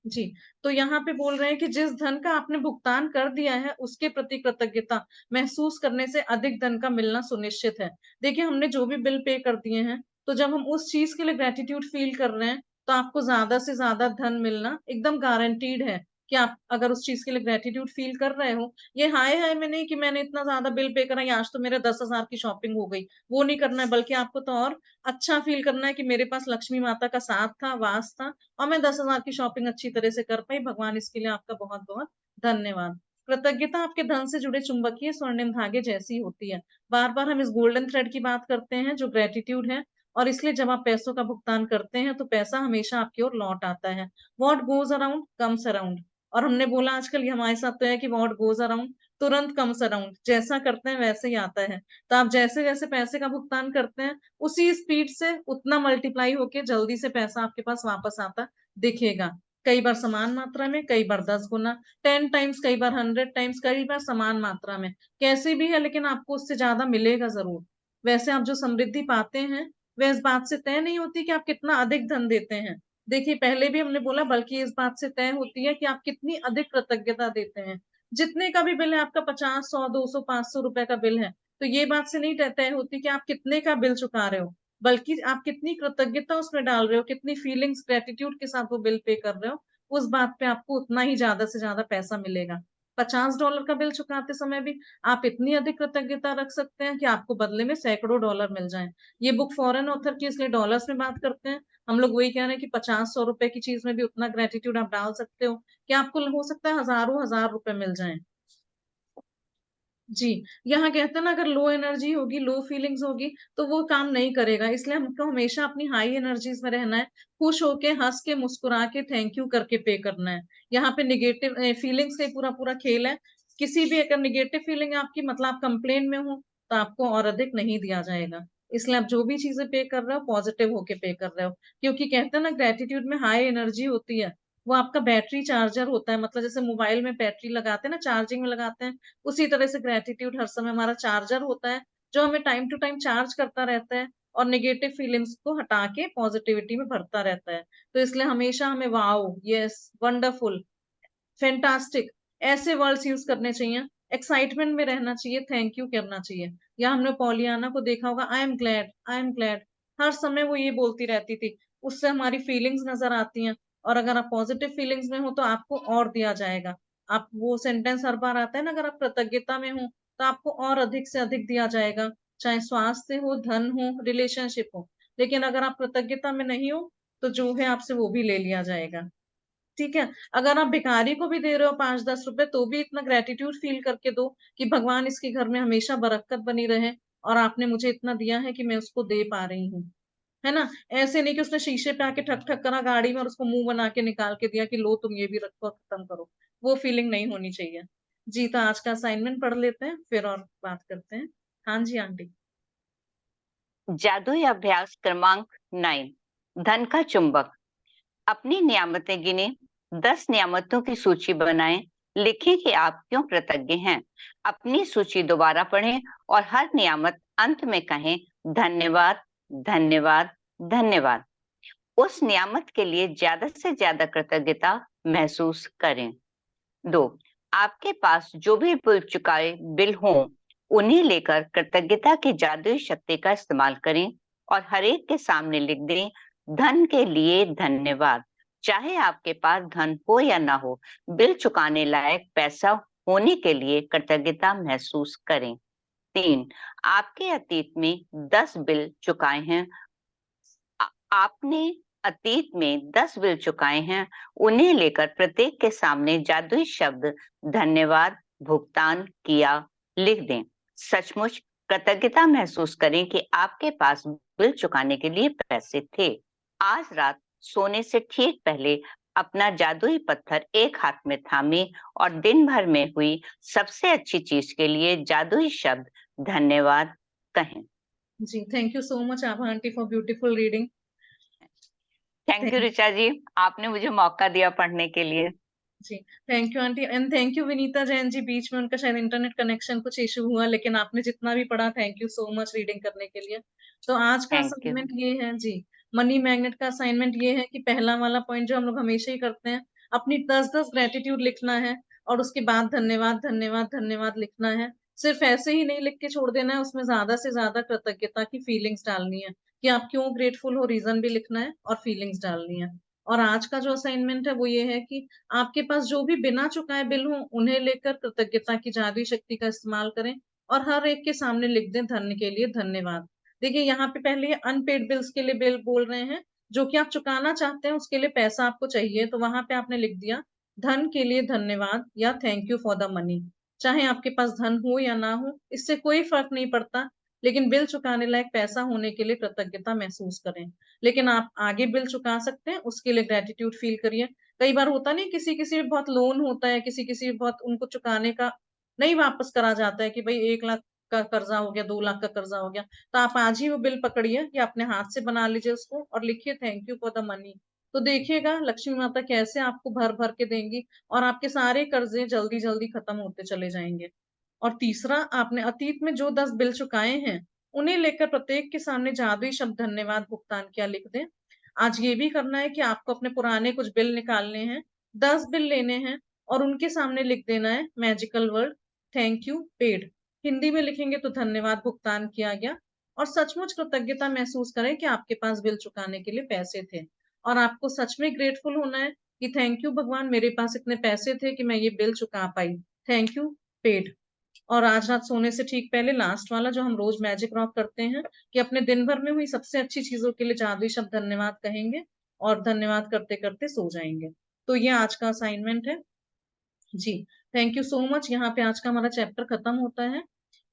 जी, तो यहाँ पे बोल रहे हैं कि जिस धन का आपने भुगतान कर दिया है, उसके प्रति कृतज्ञता महसूस करने से अधिक धन का मिलना सुनिश्चित है। देखिए, हमने जो भी बिल पे कर दिए हैं, तो जब हम उस चीज़ के लिए ग्रैटिट्यूड फ़ील कर रहे हैं, तो आपको ज़्यादा से ज़्यादा धन मिलना एकदम गारंटीड है कि आप अगर उस चीज़ के लिए ग्रैटिट्यूड फ़ील कर रहे हो, ये हाय-हाय में नहीं कि मैंने इतना ज़्यादा बिल पे करा, या आज तो मेरे 10,000 की शॉपिंग हो गई, वो नहीं करना है, बल्कि आपको तो और अच्छा फ़ील करना है कि मेरे पास लक्ष्मी माता का साथ था, वास था, और मैं 10,000 की शॉपिंग अच्छी तरह से कर पाई। भगवान इसके लिए आपका बहुत-बहुत धन्यवाद। कृतज्ञता आपके धन से जुड़े चुंबकीय स्वर्णिम धागे जैसी होती है। बार-बार हम इस गोल्डन थ्रेड की बात करते हैं जो ग्रैटिट्यूड है, और इसलिए जब आप पैसों का भुगतान करते हैं तो पैसा हमेशा आपकी ओर लौट आता है। What goes around comes around, और हमने बोला आजकल ये हमारे साथ तो है कि व्हाट गोज़ अराउंड तुरंत कम्स अराउंड, जैसा करते हैं वैसे ही आता है। तो आप जैसे-जैसे पैसे का भुगतान करते हैं, उसी स्पीड से उतना मल्टीप्लाई होके जल्दी से पैसा आपके पास वापस आता दिखेगा। कई बार समान मात्रा में, कई बार 10 गुना, 10 टाइम्स, कई बार 100 टाइम्स, कई बार समान मात्रा में। कैसे भी है, लेकिन आपको उससे ज़्यादा मिलेगा ज़रूर। वैसे आप जो समृद्धि पाते हैं, वह इस बात से तय नहीं होती कि आप कितना अधिक धन देते हैं। देखिए, पहले भी हमने बोला, बल्कि इस बात से तय होती है कि आप कितनी अधिक कृतज्ञता देते हैं। जितने का भी बिल है आपका, 50, 100, 200, 500 रुपए का बिल है, तो ये बात से नहीं तय होती कि आप कितने का बिल चुका रहे हो, बल्कि आप कितनी कृतज्ञता उसमें डाल रहे हो, कितनी फीलिंग्स, ग्रैटिट्यूड के साथ वो बिल पे कर रहे हो, उस बात पे आपको उतना ही ज़्यादा से ज़्यादा पैसा मिलेगा। $50 का बिल चुकाते समय भी आप इतनी अधिक कृतज्ञता रख सकते हैं कि आपको बदले में सैकड़ों डॉलर मिल जाएँ। ये बुक फॉरेन ऑथर की, इसलिए डॉलर्स में बात करते हैं। हम लोग वही कह रहे हैं कि 50-100 रुपए की चीज़ में भी उतना ग्रैटिट्यूड आप डाल सकते हो कि आपको हो सकता है हज़ारों हज़ार रुपए मिल जाएँ। जी, यहाँ कहते हैं ना, अगर लो एनर्जी होगी, लो फीलिंग्स होगी, तो वो काम नहीं करेगा। इसलिए हमको हमेशा अपनी हाई एनर्जीज़ में रहना है, खुश होके, हँस के, मुस्कुरा के, थैंक यू करके पे करना है। यहाँ पे नेगेटिव फीलिंग्स का ही पूरा-पूरा खेल है। किसी भी अगर नेगेटिव फीलिंग है आपकी, मतलब आप कंप्लेन में हो, तो आपको और अधिक नहीं दिया जाएगा। इसलिए आप जो भी चीज़ें पे कर रहे हो, पॉज़िटिव होके पे कर रहे हो। क्योंकि कहते हैं ना, ग्रैटिट्यूड में हाई एनर्जी होती है, वो आपका बैटरी चार्जर होता है। मतलब जैसे मोबाइल में बैटरी लगाते हैं ना, चार्जिंग में लगाते हैं, उसी तरह से ग्रैटिट्यूड हर समय हमारा चार्जर होता है, जो हमें टाइम टू टाइम चार्ज करता रहता है और नेगेटिव फीलिंग्स को हटा के पॉजिटिविटी में भरता रहता है। तो इसलिए हमेशा हमें वाओ, यस, वंडरफुल, फैंटास्टिक ऐसे वर्ड्स यूज़ करने चाहिए, एक्साइटमेंट में रहना चाहिए, थैंक यू करना चाहिए। या हमने पॉलियाना को देखा होगा, आई एम ग्लैड, हर समय वो ये बोलती रहती थी, उससे हमारी फीलिंग्स नज़र आती हैं, और अगर आप पॉजिटिव फीलिंग्स में हो तो आपको और दिया जाएगा। आप वो सेंटेंस हर बार आता है ना, अगर आप कृतज्ञता में हो, तो आपको और अधिक से अधिक दिया जाएगा, चाहे स्वास्थ्य हो, धन हो, रिलेशनशिप हो। लेकिन अगर आप कृतज्ञता में नहीं हो, तो जो है आपसे वो भी ले लिया जाएगा। ठीक है? अगर आप भिखारी को भी दे रहे हो 5-10 रुपए, तो भी इतना ग्रैटिट्यूड फ़ील करके दो कि भगवान इसके घर में हमेशा बरकत बनी रहे, और आपने मुझे इतना दिया है कि मैं उसको दे पा रही हूँ। है ना? ऐसे नहीं कि उसने शीशे पे आके ठक-ठक करा गाड़ी में और उसको मुँह बना के निकाल के दिया कि लो तुम ये भी रखो और खत्म करो। वो फ़ीलिंग नहीं होनी चाहिए। जी, तो आज का असाइनमेंट पढ़ लेते हैं, फिर और बात करते हैं। हाँ जी, आंटी। जादुई अभ्यास क्रमांक 9, धन का चुंबक। अपनी नियामतें गिने, 10 नियामतों की सूची बनाएं, लिखें कि आप क्यों कृतज्ञ हैं। अपनी सूची दोबारा पढ़ें और हर नियामत अंत में कहें धन्यवाद, धन्यवाद, धन्यवाद। उस नियामत के लिए ज्यादा से ज्यादा कृतज्ञता महसूस करें। 2, आपके पास जो भी बिल चुकाए बिल हों, उन्हें लेकर कृतज्ञता की जादुई शक्ति का इस्तेमाल करें और हर एक के सामने लिख दें, धन के लिए धन्यवाद। चाहे आपके पास धन हो या ना हो, बिल चुकाने लायक पैसा होने के लिए कृतज्ञता महसूस करें। 3, आपके अतीत में 10 बिल चुकाए हैं। आपने अतीत में 10 बिल चुकाए हैं, उन्हें लेकर प्रत्येक के सामने जादुई शब्द धन्यवाद भुगतान किया लिख दें। सचमुच कृतज्ञता महसूस करें कि आपके पास बिल चुकाने के लिए पैसे थे। आज रात सोने से ठीक पहले अपना जादुई पत्थर एक हाथ में थामे और दिन भर में हुई सबसे अच्छी चीज के लिए जादुई शब्द धन्यवाद कहें। जी, thank you so much Abha aunty for beautiful reading. Thank you Richa ji, आपने मुझे मौका दिया पढ़ने के लिए। जी, thank you aunty, and thank you Vinita Jain ji. बीच में उनका शायद इंटरनेट कनेक्शन कुछ इश्यू हुआ, लेकिन आपने जितना भी पढ़ा, thank you so much reading करने के लिए। तो आज का थैंक यू। असाइनमेंट ये है जी, मनी मैग्नेट का असाइनमेंट ये है कि पहला वाला पॉइंट जो हम लोग हमेशा ही करते हैं, अपनी 10-10 ग्रेटिट्यूड लिखना है और उसके बाद धन्यवाद धन्यवाद धन्यवाद लिखना है। सिर्फ ऐसे ही नहीं लिख के छोड़ देना है, उसमें ज्यादा से ज्यादा कृतज्ञता की फीलिंग्स डालनी है कि आप क्यों ग्रेटफुल हो, रीजन भी लिखना है और फीलिंग्स डालनी है। और आज का जो असाइनमेंट है वो ये है कि आपके पास जो भी बिना चुकाए बिल हो उन्हें लेकर कृतज्ञता की जादुई शक्ति का इस्तेमाल करें और हर एक के सामने लिख दें धन्य के लिए धन्यवाद। देखिए यहाँ पे पहले ये अनपेड बिल्स के लिए बिल बोल रहे हैं, जो कि आप चुकाना चाहते हैं उसके लिए पैसा आपको चाहिए, तो वहां पे आपने लिख दिया धन के लिए धन्यवाद या thank you for the money. चाहे आपके पास धन हो या ना हो, इससे कोई फर्क नहीं पड़ता, लेकिन बिल चुकाने लायक पैसा होने के लिए कृतज्ञता महसूस करें। लेकिन आप आगे बिल चुका सकते हैं, उसके लिए ग्रेटिट्यूड फील करिए। कई बार होता नहीं, किसी किसी भी बहुत लोन होता है, किसी किसी भी बहुत उनको चुकाने का नहीं वापस करा जाता है कि भाई 1 लाख का कर्जा हो गया, 2 लाख का कर्जा हो गया, तो आप आज ही वो बिल पकड़िए या अपने हाथ से बना लीजिए उसको और लिखिए thank you for the money. तो देखिएगा लक्ष्मी माता कैसे आपको भर भर के देंगी और आपके सारे कर्जे जल्दी जल्दी खत्म होते चले जाएंगे। और तीसरा, आपने अतीत में जो 10 बिल चुकाए हैं उन्हें लेकर प्रत्येक के सामने जादुई शब्द धन्यवाद भुगतान किया लिख दें। आज ये भी करना है कि आपको अपने पुराने कुछ बिल निकालने हैं, 10 बिल लेने हैं और उनके सामने लिख देना है magical word thank you paid. Hindi में लिखेंगे तो धन्यवाद भुगतान किया गया। और सचमुच कृतज्ञता महसूस करें कि आपके पास बिल चुकाने के लिए पैसे थे और आपको सच में ग्रेटफुल होना है कि थैंक यू भगवान, मेरे पास इतने पैसे थे कि मैं ये बिल चुका पाई, थैंक यू पेड। और आज रात सोने से ठीक पहले लास्ट वाला जो हम रोज मैजिक रॉक करते हैं कि अपने दिन भर में हुई सबसे अच्छी चीजों के लिए जादुई शब्द धन्यवाद कहेंगे और धन्यवाद करते करते सो जाएंगे। तो ये आज का असाइनमेंट है जी। Thank you so much. यहाँ पे आज का हमारा चैप्टर खत्म होता है।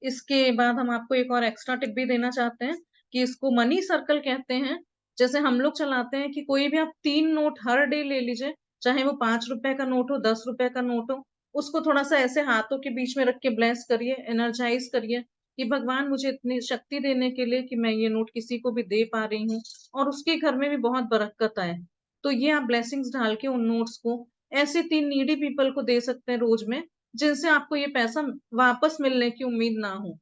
इसके बाद हम आपको एक और एक्स्ट्रा टिप भी देना चाहते हैं कि इसको मनी सर्कल कहते हैं। जैसे हम लोग चलाते हैं कि कोई भी आप 3 नोट हर डे ले लीजिए, चाहे वो 5 रुपए का नोट हो, 10 रुपए का नोट हो, उसको थोड़ा सा ऐसे हाथों के बीच में रख के ब्लेस करिए, एनर्जाइज करिए कि भगवान मुझे इतनी शक्ति देने के लिए कि मैं ये नोट किसी को भी दे पा रही हूँ और उसके घर में भी बहुत बरकत आए। तो ये आप ब्लेसिंग्स डाल के उन नोट्स को ऐसे 3 नीडी पीपल को दे सकते हैं रोज में, जिनसे आपको ये पैसा वापस मिलने की उम्मीद ना हो।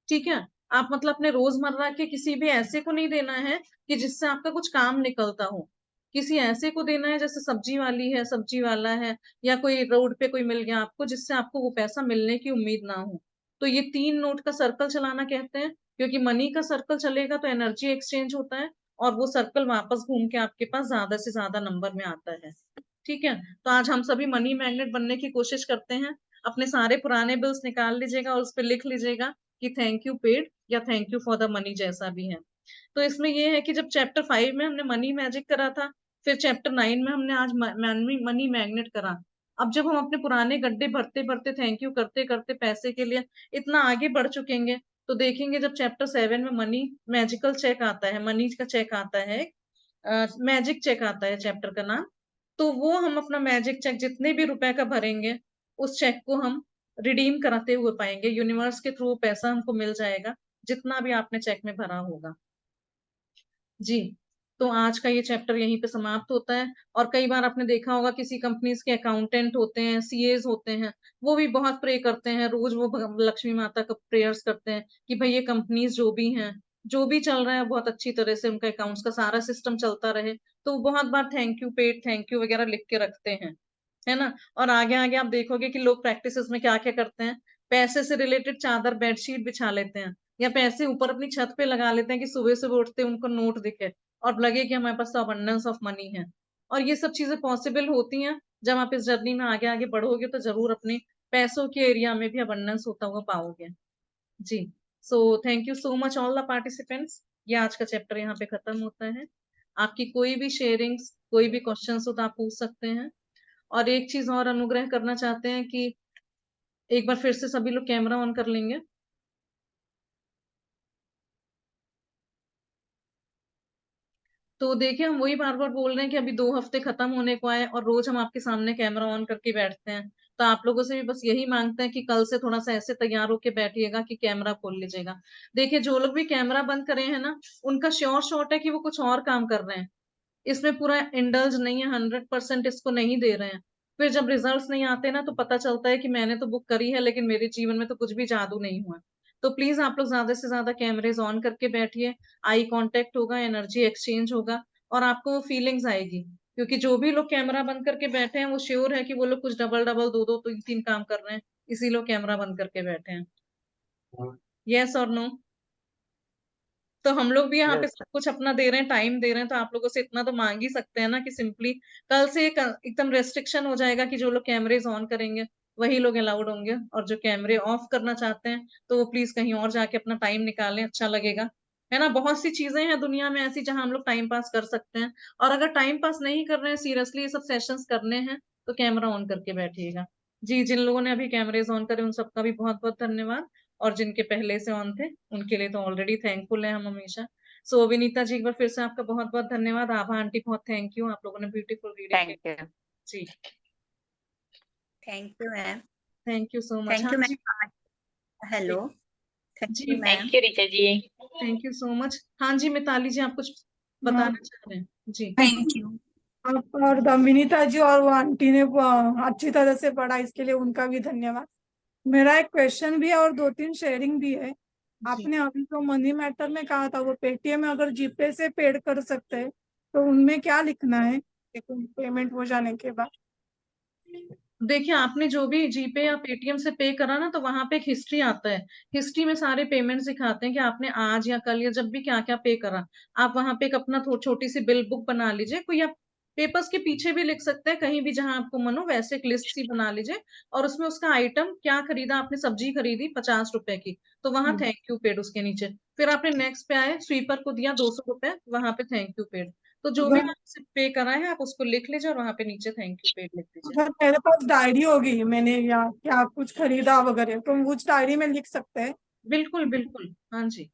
ठीक है, आप मतलब अपने रोजमर्रा के किसी भी ऐसे को नहीं देना है कि जिससे आपका कुछ काम निकलता हो। किसी ऐसे को देना है जैसे सब्जी वाली है, सब्जी वाला है, या कोई रोड पे कोई मिल गया आपको जिससे आपको वो पैसा मिलने की उम्मीद ना हो। तो ये 3 नोट का सर्कल चलाना कहते हैं, क्योंकि मनी का सर्कल चलेगा तो एनर्जी एक्सचेंज होता है और वो सर्कल वापस घूम के आपके पास ज्यादा से ज्यादा नंबर में आता है। ठीक है, तो आज हम सभी मनी मैग्नेट बनने की कोशिश करते हैं। अपने सारे पुराने बिल्स निकाल लीजिएगा और उस पर लिख लीजिएगा कि थैंक यू पेड या thank you for the money, जैसा भी है। तो इसमें ये है कि जब चैप्टर 5 में हमने मनी मैजिक करा था, फिर चैप्टर 9 में हमने आज मनी मैग्नेट करा। अब जब हम अपने पुराने गड्ढे भरते भरते थैंक यू करते करते पैसे के लिए इतना आगे बढ़ चुकेंगे, तो देखेंगे जब चैप्टर 7 में मनी मैजिकल चेक आता है, मनी का चेक आता है, मैजिक चेक आता है चैप्टर का नाम, तो वो हम अपना मैजिक चेक जितने भी रुपए का भरेंगे उस चेक को हम रिडीम कराते हुए पाएंगे। यूनिवर्स के थ्रू पैसा हमको मिल जाएगा जितना भी आपने चेक में भरा होगा। जी, तो आज का ये चैप्टर यहीं पे समाप्त होता है। और कई बार आपने देखा होगा किसी कंपनीज के अकाउंटेंट होते हैं, सीएज होते हैं, वो भी बहुत प्रे करते हैं रोज, वो लक्ष्मी माता का प्रेयर्स करते हैं कि भाई ये कंपनीज जो भी हैं, जो भी चल रहा है बहुत अच्छी तरह से उनका अकाउंट्स का सारा सिस्टम चलता रहे। तो वो बहुत बार thank you paid, thank you वगैरह लिख के रखते हैं, है ना। और आगे आगे आप देखोगे कि लोग प्रैक्टिसेस में क्या क्या करते हैं, पैसे से रिलेटेड चादर बेडशीट बिछा लेते हैं या पैसे ऊपर अपनी छत पे लगा लेते हैं कि सुबह सुबह उठते उनको नोट दिखे और लगे कि हमारे पास तो अबंडेंस ऑफ मनी है। और ये सब चीजें पॉसिबल होती हैं जब आप इस जर्नी में आगे आगे बढ़ोगे, तो जरूर अपने पैसों के एरिया में भी अबंडेंस होता हुआ पाओगे। जी, so thank you so much all the participants. ये आज का चैप्टर यहाँ पे खत्म होता है। आपकी कोई भी शेयरिंग्स, कोई भी क्वेश्चंस हो तो आप पूछ सकते हैं। और एक चीज और अनुग्रह करना चाहते हैं कि एक बार फिर से सभी लोग कैमरा ऑन कर लेंगे। तो देखिए, हम वही बार बार बोल रहे हैं कि अभी 2 हफ्ते खत्म होने को आए और रोज हम आपके सामने कैमरा ऑन करके बैठते हैं। तो आप लोगों से भी बस यही मांगते हैं कि कल से थोड़ा सा ऐसे तैयार होके बैठिएगा कि कैमरा खोल लीजिएगा। देखिए, जो लोग भी कैमरा बंद करे हैं ना, उनका श्योर शॉट है कि वो कुछ और काम कर रहे हैं, इसमें पूरा इंडल्ज नहीं है, 100% इसको नहीं दे रहे हैं। फिर जब रिजल्ट्स नहीं आते ना, तो पता चलता है कि मैंने तो बुक करी है लेकिन मेरे जीवन में तो कुछ भी जादू नहीं हुआ। तो प्लीज आप लोग ज्यादा से ज्यादा कैमरेज ऑन करके बैठिए, आई कांटेक्ट होगा, एनर्जी एक्सचेंज होगा और आपको वो फीलिंग्स आएगी, क्योंकि जो भी लोग कैमरा बंद करके बैठे हैं वो श्योर है कि वो लोग कुछ डबल डबल दो दो तीन तीन काम कर रहे हैं, इसी लोग कैमरा बंद करके बैठे हैं। यस और नो? तो हम लोग भी यहाँ पे सब कुछ अपना दे रहे हैं, टाइम दे रहे हैं, तो आप लोगों से इतना तो मांग ही सकते हैं ना कि सिंपली कल से एकदम रेस्ट्रिक्शन हो जाएगा कि जो लोग कैमरेज ऑन करेंगे वही लोग अलाउड होंगे, और जो कैमरे ऑफ करना चाहते हैं तो वो प्लीज कहीं और जाके अपना टाइम निकालें, अच्छा लगेगा, है ना। बहुत सी चीजें हैं दुनिया में ऐसी जहां हम लोग टाइम पास कर सकते हैं, और अगर टाइम पास नहीं कर रहे हैं, सीरियसली ये सब सेशंस करने हैं, तो कैमरा ऑन करके बैठिएगा। जी, जिन लोगों ने अभी कैमरेज ऑन करे उन सबका भी बहुत बहुत धन्यवाद, और जिनके पहले से ऑन थे उनके लिए तो ऑलरेडी थैंकफुल है हम हमेशा। सो विनीता जी, एक बार फिर से आपका बहुत बहुत धन्यवाद। आभा आंटी बहुत थैंक यू, आप लोगों ने ब्यूटीफुल रीडिंग थैंक यू। जी, thank you ma'am. Thank you so much. Thank हाँ यू जी, ma'am. Hello. Thank ji, you ma'am. Thank you Rita ji. Thank you so much. हाँ जी, मिताली जी, आप कुछ बताना चाह रहे हैं? जी, थैंक यू। आप और विनीता जी और वो आंटी ने अच्छी तरह से पढ़ा, इसके लिए उनका भी धन्यवाद। मेरा एक क्वेश्चन भी है और 2-3 शेयरिंग भी है। आपने अभी तो मनी मैटर में कहा था वो पेटीएम में अगर जीपे से पेड कर सकते हैं तो उनमें क्या लिखना है पेमेंट हो जाने के बाद? देखिए, आपने जो भी जीपे या पेटीएम से पे करा ना, तो वहां पे एक हिस्ट्री आता है। हिस्ट्री में सारे पेमेंट्स दिखाते हैं कि आपने आज या कल या जब भी क्या क्या पे करा। आप वहां पे एक अपना छोटी सी बिल बुक बना लीजिए, कोई आप पेपर्स के पीछे भी लिख सकते हैं, कहीं भी जहां आपको मन हो वैसे एक लिस्ट सी बना लीजिए, और उसमें उसका आइटम क्या खरीदा, आपने सब्जी खरीदी 50 रुपए की, तो वहां थैंक यू पेड उसके नीचे। फिर आपने नेक्स्ट पे आए, स्वीपर को दिया 200 रुपए, वहां पे थैंक यू पेड। तो जो भी अगर आपसे पे करा है आप उसको लिख लीजिए और वहां पे नीचे थैंक यू पेड लिख दीजिए। अगर मेरे पास डायरी होगी, मैंने या क्या कुछ खरीदा वगैरह, तो उस डायरी में लिख सकते हैं। बिल्कुल बिल्कुल, हाँ जी।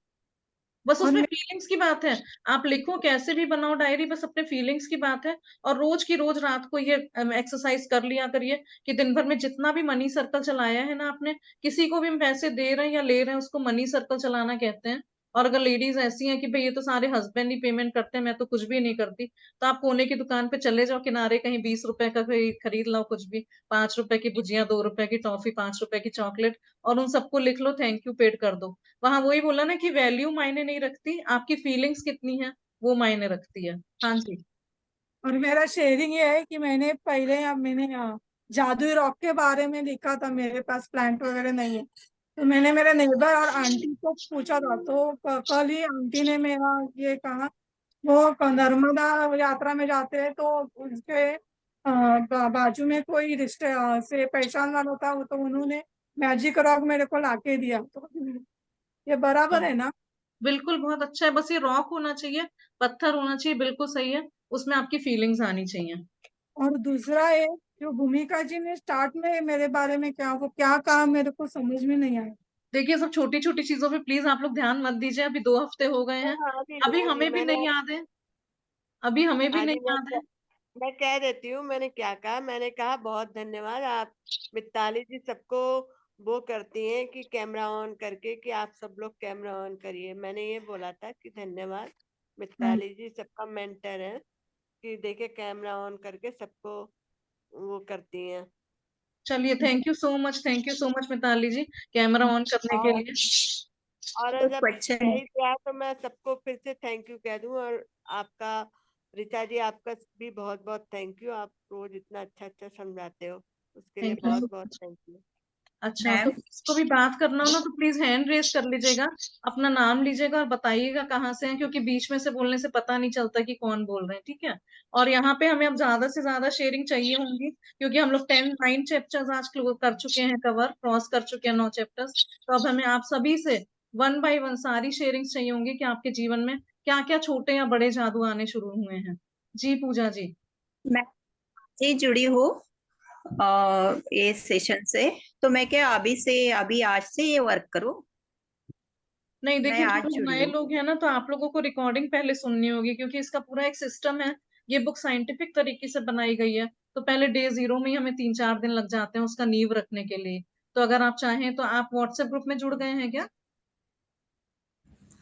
बस और उसमें फीलिंग्स की बात है, आप लिखो कैसे भी बनाओ डायरी, बस अपने फीलिंग्स की बात है। और रोज की रोज रात को ये एक्सरसाइज कर लिया करिए कि दिन भर में जितना भी मनी सर्कल चलाया है ना आपने, किसी को भी हम पैसे दे रहे हैं या ले रहे हैं, उसको मनी सर्कल चलाना कहते हैं। और अगर लेडीज ऐसी हैं कि भाई ये तो सारे हस्बैंड ही पेमेंट करते हैं, मैं तो कुछ भी नहीं करती, तो आप कोने की दुकान पे चले जाओ किनारे, कहीं 20 रुपए का खरीद लाओ कुछ भी, 5 रुपए की भुजिया, 2 रुपए की टॉफी, 5 रुपए की चॉकलेट, और उन सबको लिख लो थैंक यू पेड कर दो। वहां वही बोला ना कि वैल्यू मायने नहीं रखती, आपकी फीलिंग्स कितनी है वो मायने रखती है। हाँ जी, और मेरा शेयरिंग ये है कि मैंने जादुई रॉक के बारे में लिखा था, मेरे पास प्लांट वगैरह नहीं है, तो मैंने मेरे नेबर और आंटी को पूछा था, तो कल ही आंटी ने मेरा ये कहा, वो नर्मदा यात्रा में जाते हैं तो उसके बाजू में कोई रिश्ते से पहचान वाला था, तो उन्होंने मैजिक रॉक मेरे को लाके दिया, तो ये बराबर है ना? बिल्कुल बहुत अच्छा है, बस ये रॉक होना चाहिए, पत्थर होना चाहिए, बिल्कुल सही है, उसमें आपकी फीलिंग्स आनी चाहिए। और दूसरा है, जो भूमिका जी ने स्टार्ट में मेरे बारे में क्या कहा, मेरे को समझ में नहीं आया। देखिए, सब छोटी छोटी चीजों पे प्लीज आप लोग ध्यान मत दीजिए, अभी 2 हफ्ते हो गए हैं, अभी आदि हमें भी नहीं याद है, अभी हमें भी नहीं याद है। मैं कह देती हूँ मैंने क्या कहा। मैंने कहा बहुत धन्यवाद आप मिताली जी सबको वो करती हैं कि कैमरा ऑन करके कि आप सब लोग कैमरा ऑन करिए। मैंने ये बोला था कि धन्यवाद मिताली जी सबका मेंटर है कि देखे कैमरा ऑन करके सबको वो करती हैं। चलिए, thank you so much, thank you so much Mitali ji, camera on करने के और लिए। और जब क्वेश्चन कह ही दिया तो मैं सबको फिर से थैंक यू कह दूं। और आपका ऋचा जी आपका भी बहुत बहुत थैंक यू। आप रोज इतना अच्छा अच्छा समझाते हो उसके लिए थैंक यू बहुत सो बहुत मच। Thank you. अच्छा, तो मैम। किसको भी बात करना हो ना तो प्लीज हैंड रेज कर लीजिएगा, अपना नाम लीजिएगा और बताइएगा कहाँ से हैं, क्योंकि बीच में से बोलने से पता नहीं चलता कि कौन बोल रहे हैं, ठीक है। और यहाँ पे हमें अब ज्यादा से ज्यादा शेयरिंग चाहिए होंगी, क्योंकि हम लोग 9 चैप्टर्स आज क्लोज कर चुके हैं, कवर क्रॉस कर चुके हैं 9 चैप्टर्स। तो अब हमें आप सभी से 1 बाय 1 सारी शेयरिंग चाहिए होंगी कि आपके जीवन में क्या क्या छोटे या बड़े जादू आने शुरू हुए हैं। जी पूजा जी। मैं से जुड़ी हूँ ये सेशन से, तो मैं क्या अभी आज से ये वर्क करूँ? नहीं, मैं देखिए, जो आज लोग जुड़ी नए हूँ। लोग हैं ना, तो आप लोगों को रिकॉर्डिंग पहले सुननी होगी, क्योंकि इसका पूरा एक सिस्टम है। ये बुक साइंटिफिक तरीके से बनाई गई है, तो पहले डे 0 में ही हमें 3-4 दिन लग जाते हैं उसका नींव रखने के लिए। तो अगर आप चाहें तो आप व्हाट्सएप ग्रुप में जुड़ गए हैं क्या?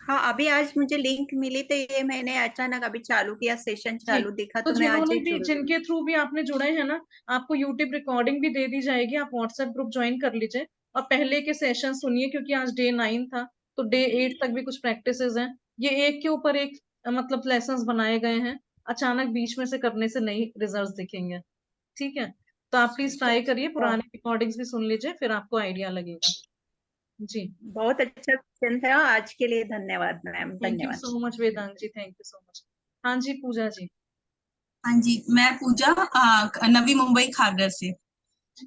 हाँ, अभी आज मुझे लिंक मिली तो ये मैंने अचानक अभी चालू किया, सेशन जी, चालू दिखा तो तो मैं आज जिन्होंने ही भी, जुड़ गई। जिनके थ्रू भी आपने जुड़े हैं ना, आपको यूट्यूब रिकॉर्डिंग भी दे दी जाएगी, आप व्हाट्सएप ग्रुप ज्वाइन कर लीजिए और पहले के सेशन सुनिए, क्योंकि आज डे 9 था, तो डे 8 तक भी कुछ प्रैक्टिसेस हैं। ये एक के ऊपर एक मतलब लेसन बनाए गए हैं, अचानक बीच में से करने से नहीं रिजल्ट दिखेंगे। ठीक है, तो आप प्लीज ट्राई करिए, पुराने रिकॉर्डिंग्स भी सुन लीजिए, फिर आपको आइडिया लगेगा। जी, बहुत अच्छा सेशन था, आज के लिए धन्यवाद मैम, थैंक यू धन्यवाद। So much Vedant ji, thank you so much. हाँ जी पूजा जी। हाँ जी, मैं पूजा नवी मुंबई खागर से।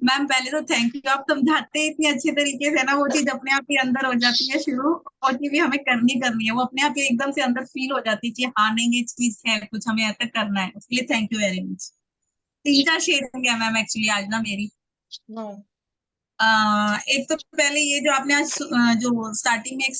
मैम पहले तो थैंक यू, आप समझाते इतने अच्छे तरीके से ना, वो चीज अपने आप ही अंदर हो जाती है शुरू, और चीज भी हमें करनी है, वो अपने आप ही एकदम से अंदर फील हो जाती है कि हाँ नहीं ये चीज है, कुछ हमें ऐसा करना है, उसके लिए thank you very much. 3-4 sharing है मैम एक्चुअली आज ना मेरी। नो, एक तो पहले ये जो आपने आज जो स्टार्टिंग में एक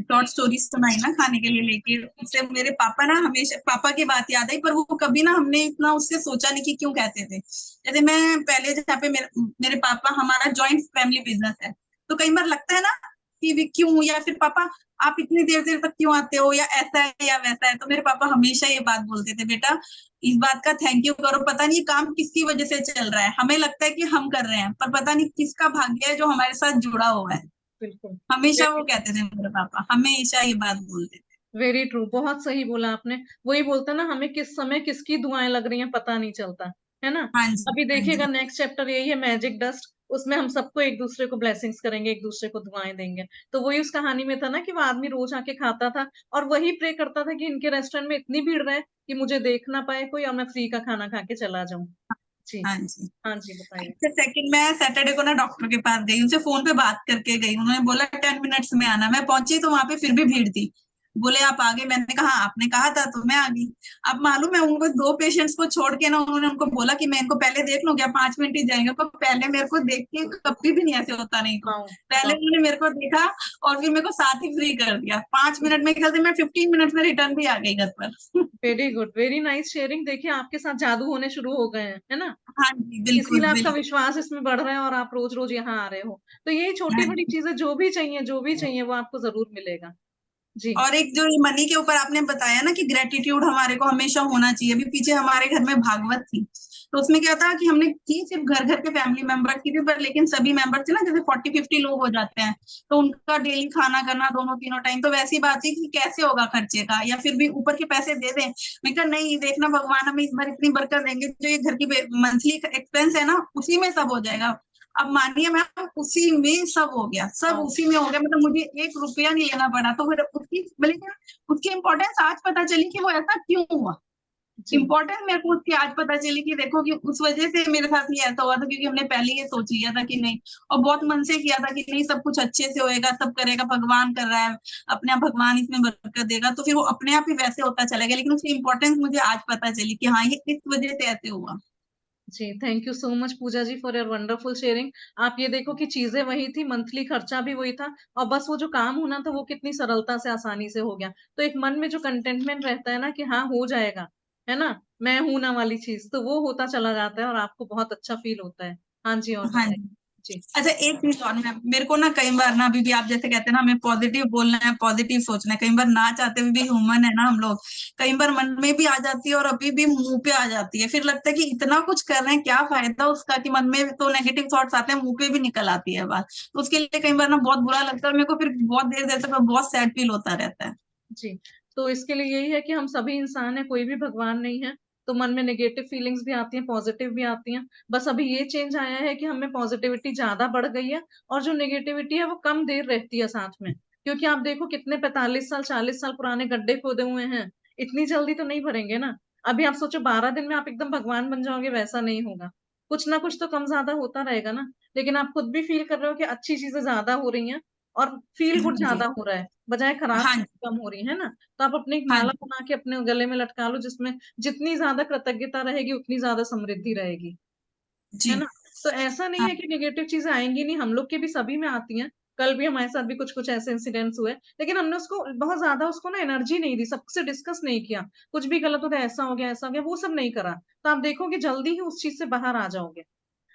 शॉर्ट स्टोरी सुनाई ना खाने के लिए लेके, उससे मेरे पापा ना हमेशा पापा की बात याद आई, पर वो कभी ना हमने इतना उससे सोचा नहीं कि क्यों कहते थे। जैसे मैं पहले जहाँ पे मेरे पापा, हमारा जॉइंट फैमिली बिजनेस है, तो कई बार लगता है ना कि क्यों, या फिर पापा आप इतनी देर देर तक क्यों आते हो, या ऐसा है या वैसा है। तो मेरे पापा हमेशा ये बात बोलते थे, बेटा इस बात का थैंक यू करो, पता नहीं काम किसकी वजह से चल रहा है, हमें लगता है कि हम कर रहे हैं, पर पता नहीं किसका भाग्य है जो हमारे साथ जुड़ा हुआ है। बिल्कुल, हमेशा वो कहते थे मेरे पापा, हमेशा ये बात बोलते थे। वेरी ट्रू, बहुत सही बोला आपने। वही बोलता ना, हमें किस समय किसकी दुआएं लग रही हैं पता नहीं चलता, है ना। हाँ जी, अभी हाँ देखिएगा जी, नेक्स्ट चैप्टर यही है, मैजिक डस्ट, उसमें हम सबको एक दूसरे को ब्लेसिंग्स करेंगे, एक दूसरे को दुआएं देंगे। तो वही उस कहानी में था ना कि वो आदमी रोज आके खाता था और वही प्रे करता था कि इनके रेस्टोरेंट में इतनी भीड़ रहे कि मुझे देख ना पाए कोई और मैं फ्री का खाना खा के चला जाऊं। जी, हाँ जी। हाँ जी बताइए। अच्छा, सेकंड मैं सैटरडे को ना डॉक्टर के पास गई, उनसे फोन पे बात करके गई, उन्होंने बोला 10 मिनट्स में आना। मैं पहुंची तो वहां पे फिर भी भीड़ थी, बोले आप आ गए, मैंने कहा "हाँ, आपने कहा था तो मैं आ गई"। अब मालूम है उनको 2 पेशेंट्स को छोड़ के ना, उन्होंने उनको बोला कि मैं इनको पहले देख लूं क्या, 5 मिनट ही जाएंगे। तो पहले मेरे को देख के कभी भी नहीं ऐसे होता, नहीं तो वाओ, पहले वाओ, उन्होंने मेरे को देखा और फिर मेरे को साथ ही फ्री कर दिया 5 मिनट में। ख्याल से मैं 15 मिनट में रिटर्न भी आ गई घर पर। Very good, very nice sharing. देखिए आपके साथ जादू होने शुरू हो गए हैं, है ना। हाँ जी, बिल्कुल इसीलिए आपका बिल्कुल। विश्वास इसमें बढ़ रहा है और आप रोज रोज यहाँ आ रहे हो। तो यही छोटी हाँ बड़ी जी। चीजें जो भी चाहिए वो आपको जरूर मिलेगा। जी, और एक जो मनी के ऊपर आपने बताया ना कि ग्रेटिट्यूड हमारे को हमेशा होना चाहिए। अभी पीछे हमारे घर में भागवत थी, तो उसमें क्या था कि हमने की सिर्फ घर घर के फैमिली मेंबर की थी, पर लेकिन सभी मेंबर थे ना, जैसे 40-50 लोग हो जाते हैं, तो उनका डेली खाना करना दोनों तीनों टाइम, तो वैसी बात थी कि कैसे होगा खर्चे का, या फिर भी ऊपर के पैसे दे दें। मैं कहा नहीं, देखना भगवान हमें इस बार इतनी बरकत देंगे, जो ये घर की मंथली एक्सपेंस है ना उसी में सब हो जाएगा। अब मानिए मैम, उसी में सब हो गया, सब वाओ, उसी में हो गया, मतलब मुझे 1 रुपया नहीं लेना पड़ा। तो फिर उसकी लेकिन उसकी इम्पोर्टेंस आज पता चली कि वो ऐसा क्यों हुआ। जी, इम्पोर्टेंस मेरे को उसकी आज पता चली कि देखो कि उस वजह से मेरे साथ ये ऐसा हुआ था, क्योंकि हमने पहले ये सोच लिया था कि नहीं, और बहुत मन से किया था कि नहीं सब कुछ अच्छे से होएगा, सब करेगा, भगवान कर रहा है, अपने आप भगवान इसमें बरकत देगा, तो फिर वो अपने आप ही वैसे होता चला गया। लेकिन उसकी इम्पोर्टेंस मुझे आज पता चली कि हाँ ये इस वजह से ऐसे हुआ। जी, thank you so much Pooja ji for your wonderful sharing. आप ये देखो कि चीजें वही थी, मंथली खर्चा भी वही था, और बस वो जो काम होना था वो कितनी सरलता से आसानी से हो गया। तो एक मन में जो कंटेंटमेंट रहता है ना कि हाँ हो जाएगा, है ना, मैं हूं ना वाली चीज, तो वो होता चला जाता है और आपको बहुत अच्छा फील होता है। हाँ जी, और हाँ बताइए। जी। जी, अच्छा, एक चीज और मैं, मेरे को ना कई बार ना, अभी भी आप जैसे कहते हैं ना हमें पॉजिटिव बोलना है, पॉजिटिव सोचना है, कई बार ना चाहते हुए भी ह्यूमन है ना हम लोग, कई बार मन में भी आ जाती है और अभी भी मुंह पे आ जाती है। फिर लगता है कि इतना कुछ कर रहे हैं, क्या फायदा उसका, कि मन में तो नेगेटिव थॉट्स आते हैं, मुंह पे भी निकल आती है बात। तो उसके लिए कई बार ना बहुत बुरा लगता है, और मेरे को फिर बहुत देर देर तक बहुत सैड फील होता रहता है। जी, तो इसके लिए यही है कि हम सभी इंसान हैं, कोई भी भगवान नहीं है। तो मन में नेगेटिव फीलिंग्स भी आती हैं, पॉजिटिव भी आती हैं। बस अभी ये चेंज आया है कि हमें पॉजिटिविटी ज्यादा बढ़ गई है और जो नेगेटिविटी है वो कम देर रहती है साथ में। क्योंकि आप देखो कितने 45 साल 40 साल पुराने गड्ढे खोदे हुए हैं, इतनी जल्दी तो नहीं भरेंगे ना। अभी आप सोचो 12 दिन में आप एकदम भगवान बन जाओगे, वैसा नहीं होगा। कुछ ना कुछ तो कम ज्यादा होता रहेगा ना। लेकिन आप खुद भी फील कर रहे हो कि अच्छी चीजें ज्यादा हो रही हैं और फील गुड हाँ जी, ज्यादा हो रहा है, बजाय खराब हाँ जी, चीजें कम हो रही है ना। तो आप अपनी एक हाँ माला जी, बना के अपने गले में लटका लो, जिसमें जितनी ज्यादा कृतज्ञता रहेगी उतनी ज्यादा समृद्धि रहेगी, जी, है ना। तो ऐसा नहीं हाँ, है कि नेगेटिव चीजें आएंगी नहीं, हम लोग के भी सभी में आती हैं। कल भी हमारे साथ भी कुछ कुछ ऐसे इंसिडेंट्स हुए, लेकिन हमने उसको बहुत ज्यादा उसको ना एनर्जी नहीं दी, सबसे डिस्कस नहीं किया। कुछ भी गलत होता है, ऐसा हो गया ऐसा हो गया, वो सब नहीं करा। तो आप देखोगे जल्दी ही उस चीज से बाहर आ जाओगे।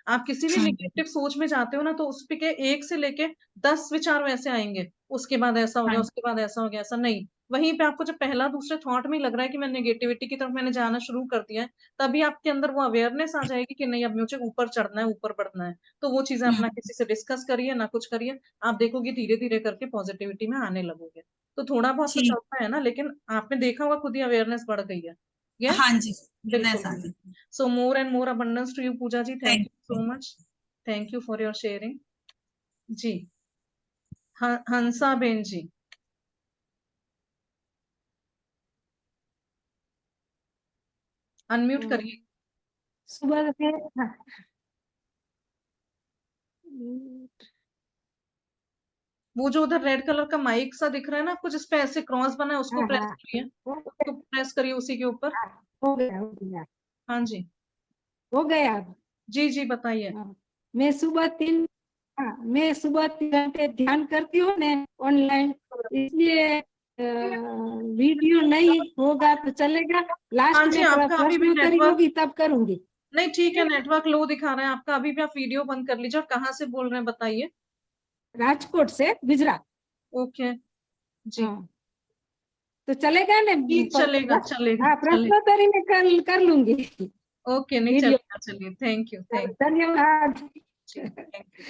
आप किसी भी हाँ, निगेटिव सोच में जाते हो ना, तो उस पे के 1 से लेके 10 विचार वैसे आएंगे, उसके बाद ऐसा हो गया, हाँ, उसके बाद ऐसा हो गया, ऐसा नहीं। वहीं पे आपको जब पहला दूसरे थॉट में ही लग रहा है कि मैं नेगेटिविटी की तरफ मैंने जाना शुरू कर दिया है, तभी आपके अंदर वो अवेयरनेस आ जाएगी कि नहीं अब मुझे ऊपर चढ़ना है, ऊपर बढ़ना है। तो वो चीजें हम्म, अपना किसी से डिस्कस करिए ना, कुछ करिए। आप देखोगे धीरे धीरे करके पॉजिटिविटी में आने लगोगे। तो थोड़ा बहुत तो ठीक। चलता है ना, लेकिन आपने देखा होगा खुद ही अवेयरनेस बढ़ गई है। Yes? हाँ जी, बिल्कुल। goodness आती। So more and more abundance to you, Pooja ji. Thank Thank you so much. Thank you for your sharing. जी, हंसा बेन जी. अनम्यूट करिए. सुबह से वो जो उधर रेड कलर का माइक सा दिख रहा है ना आपको, जिसपे ऐसे क्रॉस बना है, उसको हाँ, प्रेस हाँ, करिए. उसको प्रेस करिए उसी के ऊपर. हो गया हो गया हाँ जी, हो गया। जी जी बताइए. हाँ, मैं सुबह 3 घंटे ध्यान करती हूँ ना ऑनलाइन, इसलिए वीडियो नहीं होगा तो चलेगा। हाँ लास्ट जी, में आपका अभी भी प्रश्न उत्तरी नेटवर्क होगी तब करूंगी। नहीं, ठीक है, नेटवर्क लो दिखा रहा है आपका. अभी भी आप वीडियो बंद कर लीजिए. और कहाँ से बोल रहे हैं बताइए. राजकोट से गुजरात। ओके जी, हाँ, तो चलेगा ना? ठीक, चलेगा चलेगा हाँ, चलेगा. प्रश्नोत्तरी में कर लूंगी ओके, नहीं वीडियो। चलेगा. चलिए, थैंक यू. धन्यवाद, जी, थैंक यू.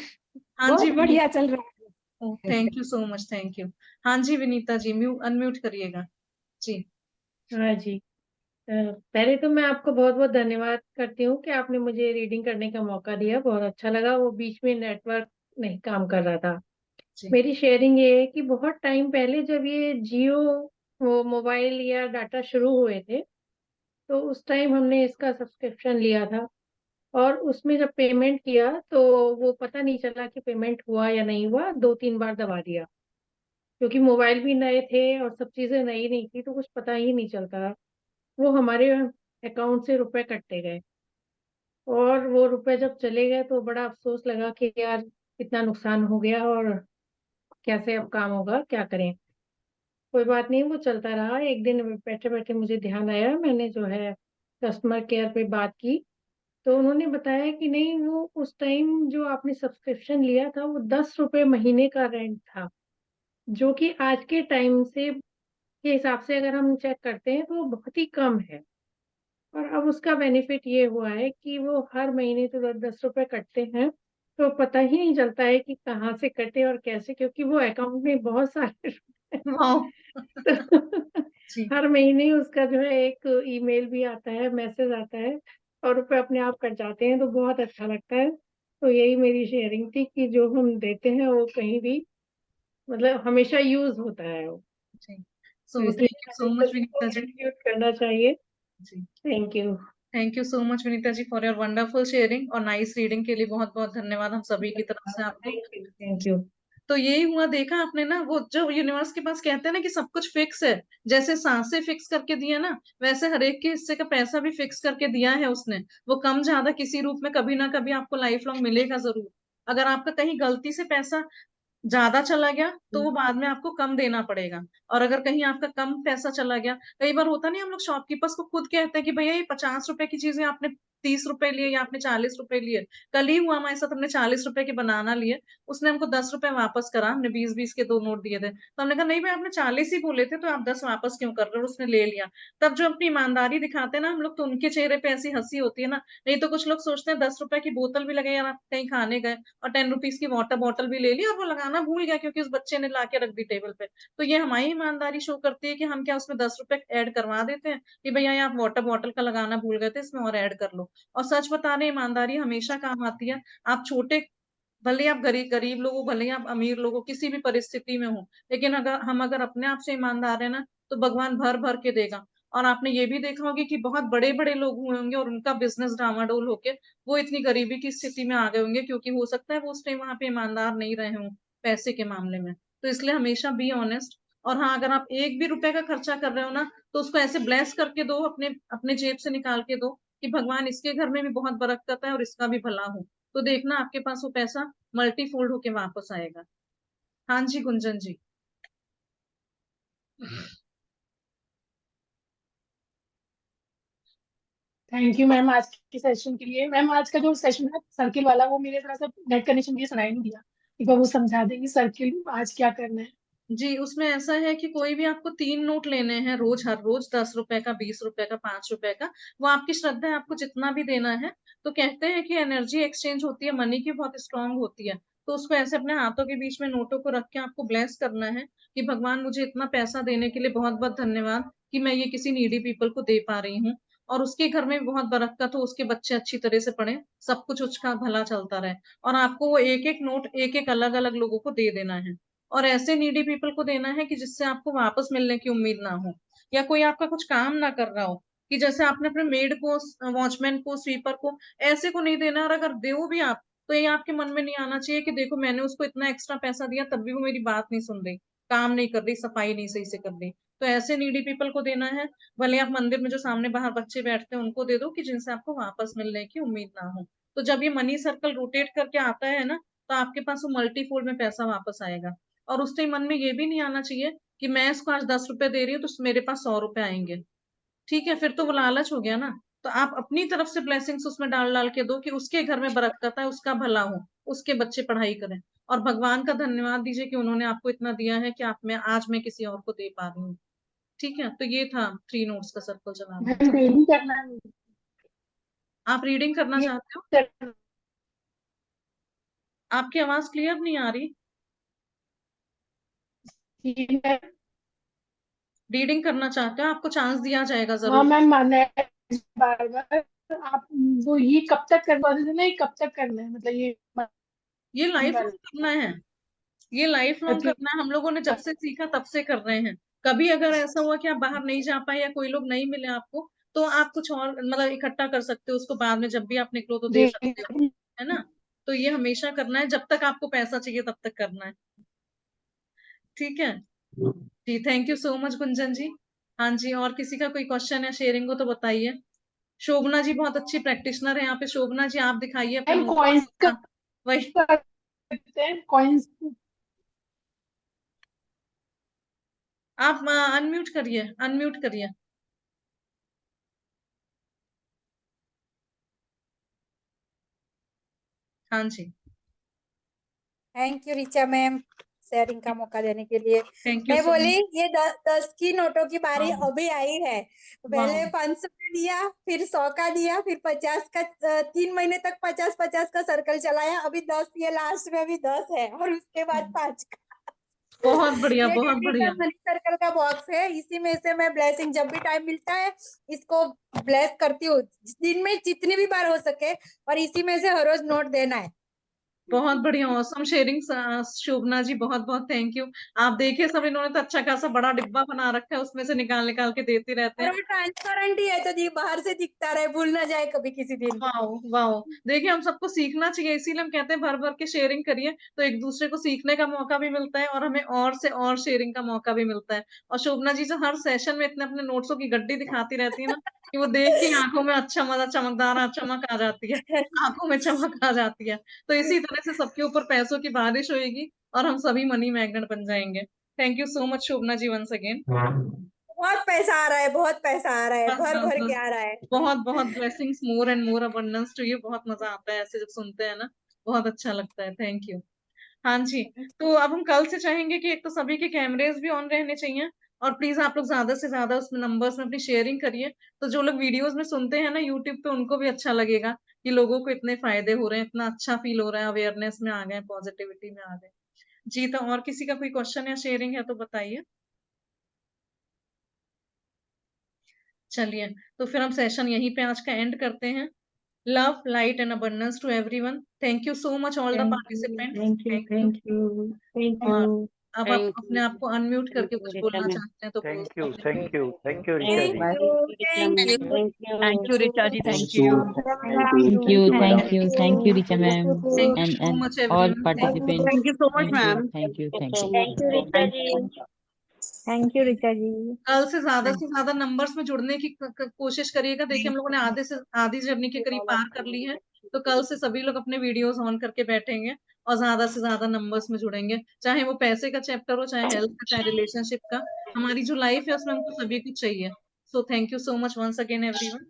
हाँ बहुत जी, बढ़िया चल रहा है। Thank you so much. Thank you. हाँ जी, विनीता जी, अनम्यूट करिएगा. जी. हाँ जी, पहले तो मैं आपको बहुत बहुत धन्यवाद करती हूँ कि आपने मुझे रीडिंग करने का मौका दिया, बहुत अच्छा लगा. वो बीच में नेटवर्क नहीं काम कर रहा था. जी. मेरी शेयरिंग ये है कि बहुत टाइम पहले जब ये जियो वो मोबाइल या डाटा शुरू हुए थे, तो उस टाइम हमने इसका सब्सक्रिप्शन लिया था. और उसमें जब पेमेंट किया तो वो पता नहीं चला कि पेमेंट हुआ या नहीं हुआ, 2-3 बार दबा दिया, क्योंकि मोबाइल भी नए थे और सब चीजें नई नहीं थी, तो कुछ पता ही नहीं चलता. वो हमारे अकाउंट से रुपए कटते गए, और वो रुपए जब चले गए तो बड़ा अफसोस लगा कि यार इतना नुकसान हो गया, और कैसे अब काम होगा, क्या करें. कोई बात नहीं, वो चलता रहा. एक दिन बैठे बैठे मुझे ध्यान आया, मैंने जो है कस्टमर केयर पे बात की, तो उन्होंने बताया कि नहीं, वो उस टाइम जो आपने सब्सक्रिप्शन लिया था वो 10 रुपए महीने का रेंट था, जो कि आज के टाइम से के हिसाब से अगर हम चेक करते हैं तो वो बहुत ही कम है. और अब उसका बेनिफिट ये हुआ है कि वो हर महीने तो 10 रुपए कटते हैं, तो पता ही नहीं चलता है कि कहाँ से कटे और कैसे, क्योंकि वो अकाउंट में बहुत सारे वाओ. तो जी. हर महीने उसका जो है एक ईमेल भी आता है, मैसेज आता है, और रुपए अपने आप कट जाते हैं, तो बहुत अच्छा लगता है. तो यही मेरी शेयरिंग थी कि जो हम देते हैं वो कहीं भी मतलब हमेशा यूज होता है वो. जी. तो सो इसलिए thank you so much Vinita ji. Contribute करना चाहिए. जी. Thank you. Thank you so much Vinita ji for your wonderful sharing और नाइस रीडिंग के लिए बहुत बहुत धन्यवाद हम सभी की तरफ से आपको. Thank you. तो यही हुआ, देखा आपने ना, वो जो यूनिवर्स के पास कहते हैं ना कि सब कुछ फिक्स है, जैसे सांसें फिक्स करके दिया ना, वैसे हर एक के हिस्से का पैसा भी फिक्स करके दिया है उसने. वो कम ज्यादा किसी रूप में कभी ना कभी आपको लाइफ लॉन्ग मिलेगा जरूर. अगर आपका कहीं गलती से पैसा ज्यादा चला गया तो वो बाद में आपको कम देना पड़ेगा. और अगर कहीं आपका कम पैसा चला गया, कई बार होता नहीं, हम लोग शॉपकीपर्स को खुद कहते हैं कि भैया ये 50 रुपए की चीजें आपने 30 रुपए लिए या आपने 40 रुपए लिए. कल ही हुआ हमारे साथ, हमने 40 रुपए के बनाना लिए, उसने हमको 10 रुपए वापस करा. हमने 20-20 के 2 नोट दिए थे, तो हमने कहा नहीं भाई आपने 40 ही बोले थे, तो आप 10 वापस क्यों कर रहे हो. उसने ले लिया. तब जो अपनी ईमानदारी दिखाते हैं ना हम लोग, तो उनके चेहरे पे ऐसी हंसी होती है ना. नहीं तो कुछ लोग सोचते हैं 10 रुपए की बोतल भी लगे, यार आप कहीं खाने गए और 10 रुपीज की वाटर बॉटल भी ले ली और वो लगाना भूल गया क्योंकि उस बच्चे ने ला के रख दी टेबल पे. तो ये हमारी ईमानदारी शो करती है कि हम क्या उसमें 10 रुपए ऐड करवा देते हैं कि भैया ये आप वाटर बॉटल का लगाना भूल गए थे, इसमें और ऐड कर लो. और सच बता रहे, ईमानदारी हमेशा काम आती है. आप छोटे, भले ही आप गरीब गरीब लोगों, भले ही आप अमीर लोगों, किसी भी परिस्थिति में हो, लेकिन अगर अपने आप से ईमानदार है ना, तो भगवान भर भर के देगा. और आपने ये भी देखा होगा कि बहुत बड़े बड़े लोग हुए होंगे और उनका बिजनेस डामाडोल होके वो इतनी गरीबी की स्थिति में आ गए होंगे, क्योंकि हो सकता है वो उस टाइम वहां पे ईमानदार नहीं रहे हों पैसे के मामले में. तो इसलिए हमेशा बी ऑनेस्ट. और हाँ, अगर आप एक भी रुपए का खर्चा कर रहे हो ना, तो उसको ऐसे ब्लेस करके दो, अपने अपने जेब से निकाल के दो कि भगवान इसके घर में भी बहुत बरकत है और इसका भी भला हो. तो देखना आपके पास वो पैसा मल्टीफोल्ड होके वापस आएगा. हाँ जी, गुंजन जी. थैंक यू मैम आज के सेशन के लिए. मैम आज का जो सेशन है सर्किल वाला, वो मेरे थोड़ा सा नेट कनेक्शन के सुनाई नहीं दिया. एक बार वो समझा देंगे सर्किल आज क्या करना है. जी, उसमें ऐसा है कि कोई भी आपको 3 नोट लेने हैं रोज, हर रोज 10 रुपए का, 20 रुपए का, 5 रुपए का. वो आपकी श्रद्धा है, आपको जितना भी देना है. तो कहते हैं कि एनर्जी एक्सचेंज होती है, मनी की बहुत स्ट्रांग होती है. तो उसको ऐसे अपने हाथों के बीच में नोटों को रख के आपको ब्लेस करना है कि भगवान मुझे इतना पैसा देने के लिए बहुत बहुत धन्यवाद कि मैं ये किसी नीडी पीपल को दे पा रही हूँ, और उसके घर में भी बहुत बरकत हो, उसके बच्चे अच्छी तरह से पढ़े, सब कुछ उसका भला चलता रहे। और आपको वो एक एक नोट एक एक अलग अलग लोगों को दे देना है, और ऐसे नीडी पीपल को देना है कि जिससे आपको वापस मिलने की उम्मीद ना हो, या कोई आपका कुछ काम ना कर रहा हो, कि जैसे आपने अपने मेड को, वॉचमैन को, स्वीपर को, ऐसे को नहीं देना। और अगर दो भी आप, तो ये आपके मन में नहीं आना चाहिए कि देखो मैंने उसको इतना एक्स्ट्रा पैसा दिया तब भी वो मेरी बात नहीं सुन रही, काम नहीं कर रही, सफाई नहीं सही से कर रही। तो ऐसे नीडी पीपल को देना है। भले आप मंदिर में जो सामने बाहर बच्चे बैठते हैं उनको दे दो, कि जिनसे आपको वापस मिलने की उम्मीद ना हो। तो जब ये मनी सर्कल रोटेट करके आता है ना, तो आपके पास वो मल्टीफोल्ड में पैसा वापस आएगा। और उस टाइम मन में ये भी नहीं आना चाहिए कि मैं इसको आज 10 रुपए दे रही हूँ तो मेरे पास 100 रुपए आएंगे। ठीक है, फिर तो वो लालच हो गया ना। तो आप अपनी तरफ से ब्लेसिंग्स उसमें डाल डाल के दो कि उसके घर में बरकत है, उसका भला हो, उसके बच्चे पढ़ाई करें, और भगवान का धन्यवाद दीजिए कि उन्होंने आपको इतना दिया है कि आज मैं किसी और को दे पा रही हूँ। ठीक है, तो ये था 3 नोट्स का सर्कल चलाना। मैम डेली करना है। आप रीडिंग करना ये चाहते हो? करना आपकी आवाज क्लियर नहीं आ रही। है। मैम रीडिंग करना चाहते हो? आपको चांस दिया जाएगा हाँ जरूर। मैम मानना है बार बार। आप वो ये कब तक करवा देते ना, ये कब तक करना है, मतलब ये लाइफ वाला। लॉन्ग करना है, ये लाइफ लॉन्ग अच्छा करना है। हम लोगों ने जब से सीखा तब से कर रहे हैं। कभी अगर ऐसा हुआ कि आप बाहर नहीं जा पाए या कोई लोग नहीं मिले आपको, तो आप कुछ और मतलब इकट्ठा कर सकते हो, उसको बाद में जब भी आप निकलो तो दे सकते हो, है ना। तो ये हमेशा करना है, जब तक आपको पैसा चाहिए तब तक करना है। ठीक है जी, thank you so much Gunjan ji. हाँ जी, और किसी का कोई क्वेश्चन या शेयरिंग हो तो बताइए। शोभना जी बहुत अच्छी प्रैक्टिशनर है यहाँ पे। शोभना जी आप दिखाइए अपने मैम नोट। कॉइन्स का हाँ, वही करते हैं, कॉइन्स। आप अनम्यूट करिए, अनम्यूट करिए। हाँ जी, thank you Richa ma'am sharing का मौका देने के लिए। थैंक यू मैं सो बोली मच। ये 10 की नोटों की बारी हाँ, अभी आई है। वाह, पहले 500 का दिया, फिर 100 का दिया, फिर 50 का। 3 महीने तक 50-50 का सर्कल चलाया। अभी 10, ये लास्ट में भी 10 है, और उसके बाद 5 का। बहुत बढ़िया, ये बहुत डेली का बढ़िया। मनी सर्कल का बॉक्स है, इसी में से मैं ब्लेसिंग जब भी टाइम मिलता है इसको ब्लेस करती हूँ, दिन में जितनी भी बार हो सके, और इसी में से हर रोज नोट देना है। बहुत बढ़िया, ऑसम शेयरिंग शोभना जी, बहुत बहुत थैंक यू। आप देखिए सब इन्होंने तो अच्छा खासा बड़ा डिब्बा बना रखा है, उसमें से निकाल निकाल के देते रहते और हैं। वो ट्रांसपेरेंट ही है, तो बाहर से दिखता रहे, भूल ना जाए कभी किसी दिन। वाओ वाओ, देखिए हम सबको सीखना चाहिए, इसीलिए हम कहते हैं भर भर के शेयरिंग करिए, तो एक दूसरे को सीखने का मौका भी मिलता है और हमें और से और शेयरिंग का मौका भी मिलता है। और शोभना जी जो हर सेशन में इतने अपने नोट्सों की गड्डी दिखाती रहती है ना, कि वो देख के आंखों में अच्छा मजा चमकदार चमक आ जाती है, आंखों में चमक आ जाती है। तो इसी तरह से सबके ऊपर पैसों की बारिश होगी और हम सभी मनी मैग्नेट बन जाएंगे। Thank you so much Shobhana ji once again. बहुत पैसा आ रहा है, बहुत पैसा आ रहा है, बस भर बस भर के बस, आ रहा है। बहुत बहुत blessings, more and more abundance to you. बहुत मजा आता है ऐसे जब सुनते हैं ना, बहुत अच्छा लगता है। Thank you. हाँ जी, तो अब हम कल से चाहेंगे कि एक तो सभी के कैमरेज भी ऑन रहने चाहिए, और प्लीज आप लोग ज्यादा से ज्यादा उसमें नंबर्स में अपनी शेयरिंग करिए, तो जो लोग वीडियोस में सुनते हैं ना यूट्यूब पे, उनको भी अच्छा लगेगा कि लोगों को इतने फायदे हो रहे हैं, इतना अच्छा फील हो रहा है, अवेयरनेस में आ गए, पॉजिटिविटी में आ गए। जी, तो और किसी का कोई क्वेश्चन या शेयरिंग है तो बताइए। चलिए, तो फिर हम सेशन यहीं पे आज का एंड करते हैं। Love, light and abundance to everyone. Thank you so much all the thank you, participants. Thank you, thank you. Thank you, thank और यू। अब आप थैंक अपने यू, आप को अनम्यूट थैंक करके यू कुछ रिचा बोलना मैम। चाहते हैं तो बोल थैंक यू, सकते हैं। Thank you, thank you thank Richa thank ji. You, Richa thank ma'am, you, thank Thank you, Richa ji. Thank Thank you, you. Thank you, madam. Thank you, Richa ma'am, thank you and so much all everyone. Thank you. participants. Thank you so much Thank you, ma'am. thank you, thank you thank so you. Much. Thank you. Thank you Richa ji. कल से ज्यादा नंबर्स में जुड़ने की कोशिश करिएगा। देखिए हम लोगों ने आधी जर्नी के करीब पार कर ली है, तो कल से सभी लोग अपने वीडियोस ऑन करके बैठेंगे और ज्यादा से ज्यादा नंबर्स में जुड़ेंगे, चाहे वो पैसे का चैप्टर हो, चाहे हेल्थ का, चाहे रिलेशनशिप का। हमारी जो लाइफ है उसमें हमको सभी कुछ चाहिए। So thank you so much once again everyone.